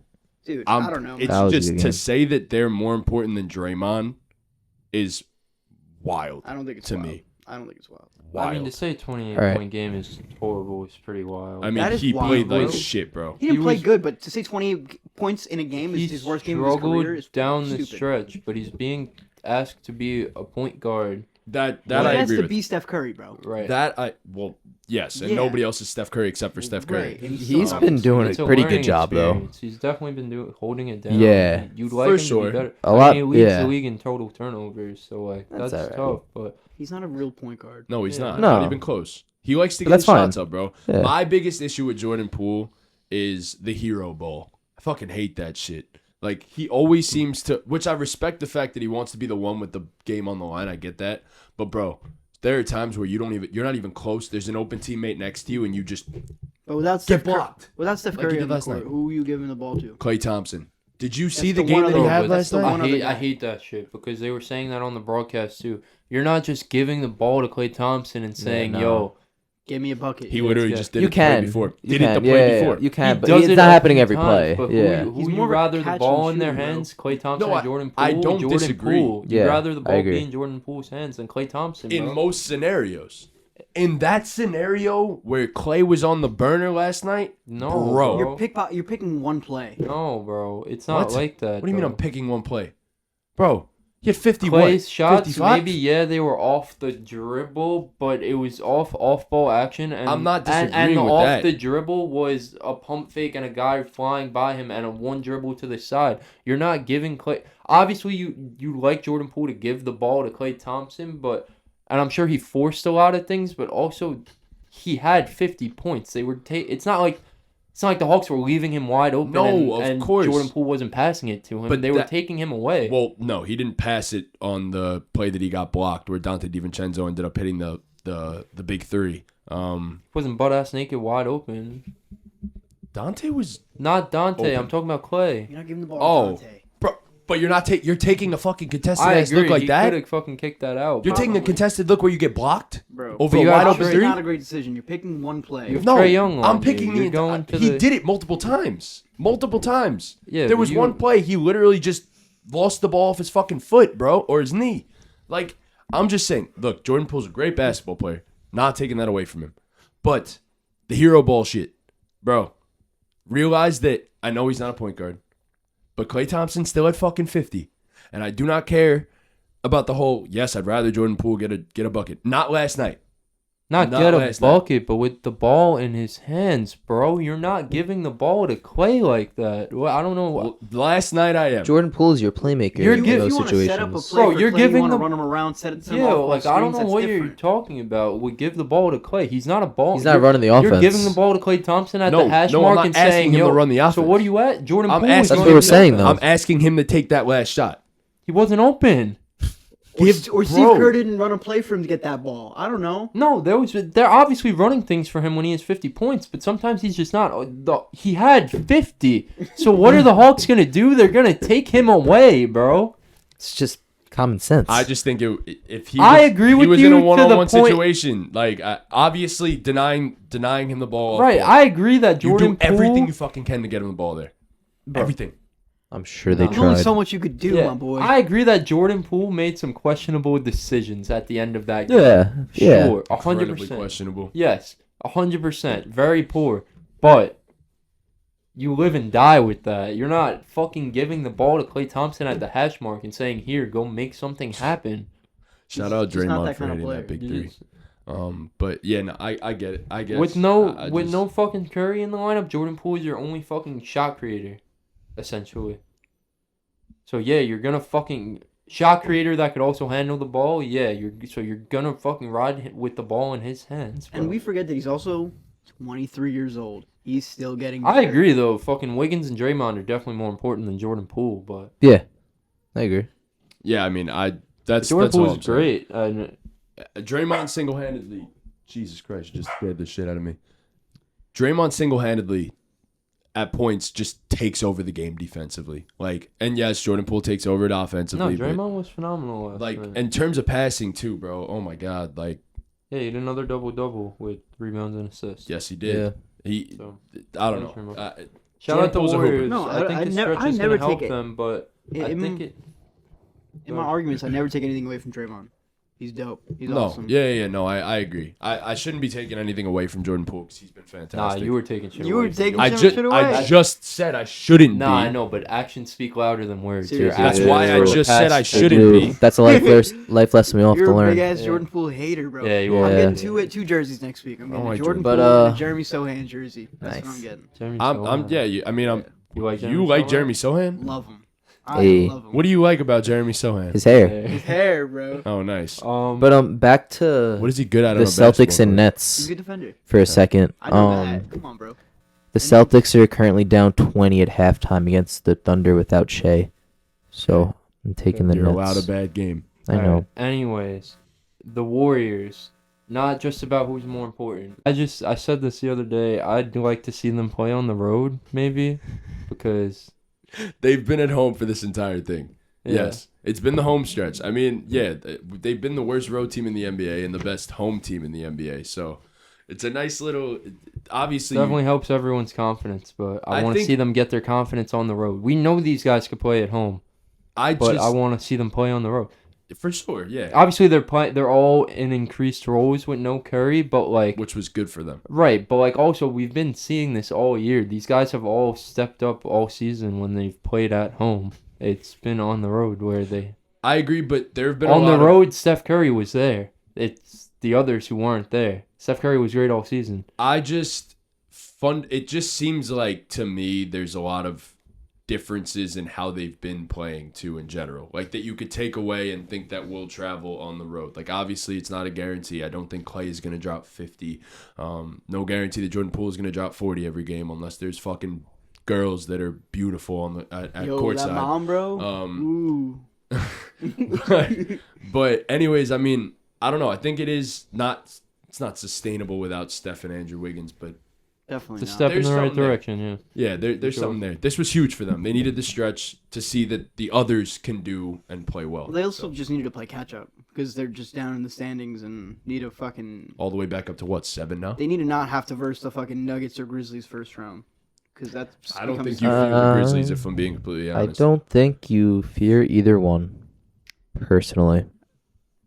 Dude, I don't know. It's That was a just good to game. say that they're more important than Draymond is wild I don't think it's to wild. me. I don't think it's wild. Wild. I mean, to say 28 Alright. point game is horrible is pretty wild. I mean, That is he wild, played like bro. shit, bro. He didn't He play was- good, but to say 28 points in a game is his worst game of his struggled career is down the stupid. stretch, but he's being asked to be a point guard. That He I has agree to with. be Steph Curry, bro. Right. Yes, and Yeah. nobody else is Steph Curry except for Steph Curry. Right. and He's so- been doing It's a pretty learning good job, though. experience. He's definitely been holding it down. Yeah. You'd like For him sure. to be better. A lot- He leads yeah. the league in total turnovers, so like That's that's alright. tough. But He's not a real point guard. No, he's Yeah. not. No. Not even close. He likes to But get that's fine. shots up, bro. Yeah. My biggest issue with Jordan Poole is the hero ball. I fucking hate that shit. Like, he always seems to, which I respect the fact that he wants to be the one with the game on the line. I get that. But, bro, there are times where you're not even close. There's an open teammate next to you, and you just But without Steph blocked. Without Steph Like he Curry did on the last court, night. who are you giving the ball to? Klay Thompson. Did you see That's the the one game that he other- had that's last the night? one other guy. I hate that shit because they were saying that on the broadcast too. You're not just giving the ball to Klay Thompson and saying, no. "Yo, Give me a bucket. He literally Yeah. just did You it the play can. before. You Did can. it the play Yeah, before. You can, He but does it's it not a happening few every times, play. but Yeah. Who He's you more of a rather the catch ball and in their shoot, bro. hands, Klay Thompson No, or Jordan Poole? I don't Jordan disagree. Poole. Yeah, You'd rather the I ball agree. be in Jordan Poole's hands than Klay Thompson, In bro. most scenarios. In that scenario where Klay was on the burner last night, No, Bro. bro. You're picking one play. No, bro. It's not What? like that. what do you mean bro. I'm picking one play? Bro, he had 50 Clay's what? shots, 55? maybe they were off the dribble, but it was off ball action, and I'm not and disagreeing the with off that. the dribble was a pump fake and a guy flying by him and a one dribble to the side. You're not giving Klay. Obviously, you like Jordan Poole to give the ball to Klay Thompson, but and I'm sure he forced a lot of things, but also he had 50 points. They were it's not like the Hawks were leaving him wide open. No, of and course. Jordan Poole wasn't passing it to him. But they were that- taking him away. Well, no, he didn't pass it on the play that he got blocked where Dante DiVincenzo ended up hitting the big three. Wasn't butt ass naked wide open. Dante was Not Dante. Open. I'm talking about Klay. You're not giving the ball Oh. to Dante. bro, but you're not you're taking a fucking contested I ass agree. look like he that. could have fucking kicked that out. You're taking a Probably. contested look where you get blocked Bro. over But a you wide got open Trey- It's three. not a great decision. You're picking one play. You- No, Trae Young I'm on picking you. You're going to he the- did it multiple times. Multiple times. Yeah, there but was you- one play he literally just lost the ball off his fucking foot, bro, or his knee. Like, I'm just saying, look, Jordan Poole's a great basketball player. Not taking that away from him. But the hero ball shit, bro, realize that I know he's not a point guard, but Klay Thompson still at fucking 50. And I do not care about the whole, yes, I'd rather Jordan Poole get a bucket. Not last night. Not Not get a last night. bucket, but with the ball in his hands, bro. You're not giving the ball to Klay like that. Well, I don't know. Well, last night I am. Jordan Poole is your playmaker You're in gi- If those you want to set up a situations. play Bro, for you're Klay, giving you want to the- run him around, set it some Yeah, off-ball like I don't screens, know what that's you're different. talking about. We give the ball to Klay. He's not a ball. He's not you're- running the offense. You're giving the ball to Klay Thompson at No, the hash no, I'm mark not and asking saying, him to "Yo." run the So offense. what are you at? Jordan I'm Poole. asking was That's running what we're the saying, offense. though. I'm asking him to take that last shot. He wasn't open. Or Steve Kerr didn't run a play for him to get that ball. I don't know. No, they're obviously running things for him when he has 50 points, but sometimes he's just not. He had 50. So what are the Hawks going to do? They're going to take him away, bro. It's just common sense. I just think if he I was, agree he with was you in to a the one-on-one point- situation, like obviously denying him the ball. Right, I agree that you Jordan do everything Poole, you fucking can to get him the ball there. Bro. Everything. I'm sure they No. There's only tried. so much you could do, Yeah, my boy. I agree that Jordan Poole made some questionable decisions at the end of that game. Yeah. Sure, Incredibly 100%. questionable. Yes, 100%. Very poor. But you live and die with that. You're not fucking giving the ball to Klay Thompson at the hash mark and saying, "Here, go make something happen." Shout out He's not Draymond that for kind of hitting that player. big You three. just- But yeah, no, I get it. I guess With no I with just- no fucking Curry in the lineup, Jordan Poole is your only fucking shot creator, essentially. So yeah, you're gonna fucking shot creator that could also handle the ball. Yeah, you're gonna fucking ride with the ball in his hands. Bro. And we forget that he's also 23 years old. He's still getting I better. agree though. Fucking Wiggins and Draymond are definitely more important than Jordan Poole, but Yeah. I agree. Yeah, I mean, that's Jordan all Poole I'm is saying. great. And Draymond single-handedly, Jesus Christ, just scared the shit out of me. Draymond single-handedly, at points, just takes over the game defensively. Like, and yes, Jordan Poole takes over it no, offensively. but, Draymond was phenomenal. Last like, night. in terms of passing too, bro. Oh my God, like, Yeah, he had another double with rebounds and assists. yes, he did. Yeah. He, So I don't Thanks, know. Draymond. Shout Jordan out the Poole's a hooper. Warriors. No, I think I the never- stretch I is never gonna help take it. them, but I think it. In my arguments, I never take anything away from Draymond. He's dope. He's No, awesome. yeah, no, I agree. I shouldn't be taking anything away from Jordan Poole because he's been Nah, fantastic. you were taking shit. You away were from taking Jordan. shit away. I just said I shouldn't Nah, be. I know, but actions speak louder than words. Seriously. Your That's actions why I for the just said past I They shouldn't do. be. That's a life lesson we all have You're to a learn. big ass Yeah. Jordan Poole hater, bro. Yeah, you are. I'm Yeah. getting two jerseys next week. I'm getting like a Jordan Jordan. Poole But, and a Jeremy Sohan jersey. That's what nice. I'm getting. Jeremy I'm Sohan. yeah. You like Sohan? Jeremy Sohan? Love him. I Hey. love him. What do you like about Jeremy Sohan? His hair. His hair, bro. Oh, nice. But Back to What is he good at? the on a Celtics basketball and court? Nets He's a good defender. for a second. I know that. Come on, bro. The Celtics are currently down 20 at halftime against the Thunder without Shea. So I'm taking the You're Nets. allowed a bad game. I know. alright, anyways, the Warriors. Not just about who's more important. I said this the other day. I'd like to see them play on the road, maybe, because They've been at home for this entire thing. yeah. Yes. It's been the home stretch. I mean, yeah, they've been the worst road team in the NBA and the best home team in the NBA. So it's a nice little, obviously. Definitely helps everyone's confidence, but I I want to think- see them get their confidence on the road. We know these guys could play at home, but I want to see them play on the road. for sure, yeah. Obviously, they're all in increased roles with no Curry, but like Which was good for them. right, but like also we've been seeing this all year. These guys have all stepped up all season when they've played at home. It's been on the road where they I agree, but there have been on a the lot road. Steph Curry was there. It's the others who weren't there. Steph Curry was great all season. It just seems like to me there's a lot of differences in how they've been playing too in general. Like that you could take away and think that we'll travel on the road. Like obviously it's not a guarantee. I don't think Klay is gonna drop 50. No guarantee that Jordan Poole is gonna drop 40 every game unless there's fucking girls that are beautiful on the at Yo, courtside. that mom, bro. Ooh. But anyways, I mean, I don't know. I think it's not sustainable without Steph and Andrew Wiggins, but Definitely It's a not. step in There's the right something there. direction. Yeah. yeah, there's Sure. something there. This was huge for them. They needed the stretch to see that the others can do and play well. Well, they also just needed to play catch up because they're just down in the standings and need a fucking. All the way back up to what, 7 now? They need to not have to verse the fucking Nuggets or Grizzlies first round because that's. I don't think becomes- you fear the Uh, Grizzlies if I'm being completely I honest. don't think you fear either one, personally.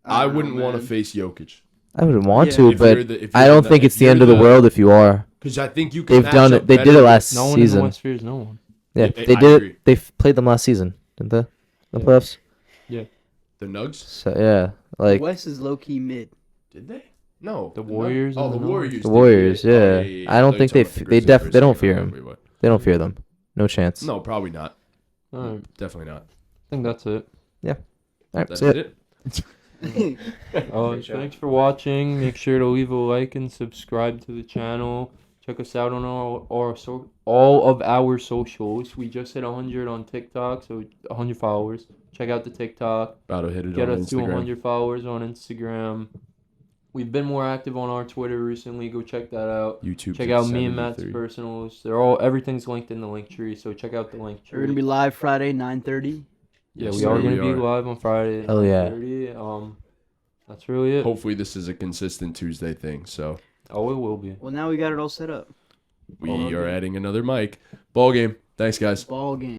I don't know, wouldn't want to man. face Jokic. I wouldn't want Yeah. to, If but you're the- if I you're don't the- think if it's the you're end of the world if you are. Because I think you can They've match done up it. They did better it with- last No one in the season. West fears no one. Yeah, I they did agree. it. They played them last season, didn't they? The Yeah. playoffs. The Nugs? So yeah, like West is low key mid. Did they? No. The Warriors Oh, and the the Warriors. The Warriors, did. Oh, yeah. I don't thought think you they were talking about the they Grizzlies for a they don't second. fear I him. don't know what- They don't fear them. No chance. No, probably not. All right. Definitely not. I think that's it. All right, That's that's it. Thanks for watching. Make sure to leave a like and subscribe to the channel. Check us out on all of our socials. We just hit 100 on TikTok, so 100 followers. Check out the TikTok. About to hit it Get on us to Instagram. 100 followers on Instagram. We've been more active on our Twitter recently. Go check that out. YouTube. Check to out me and Matt's 73. personals. Everything's linked in the link tree, so check out the link tree. We're gonna be live Friday 9:30. Yeah, Yes, we sir, are going to be are. live on Friday at Hell yeah. 9:30. That's really it. Hopefully, this is a consistent Tuesday thing. So Oh, it will be. Well, now we got it all set up. we are adding another mic. Ball game. Thanks, guys. Ball game.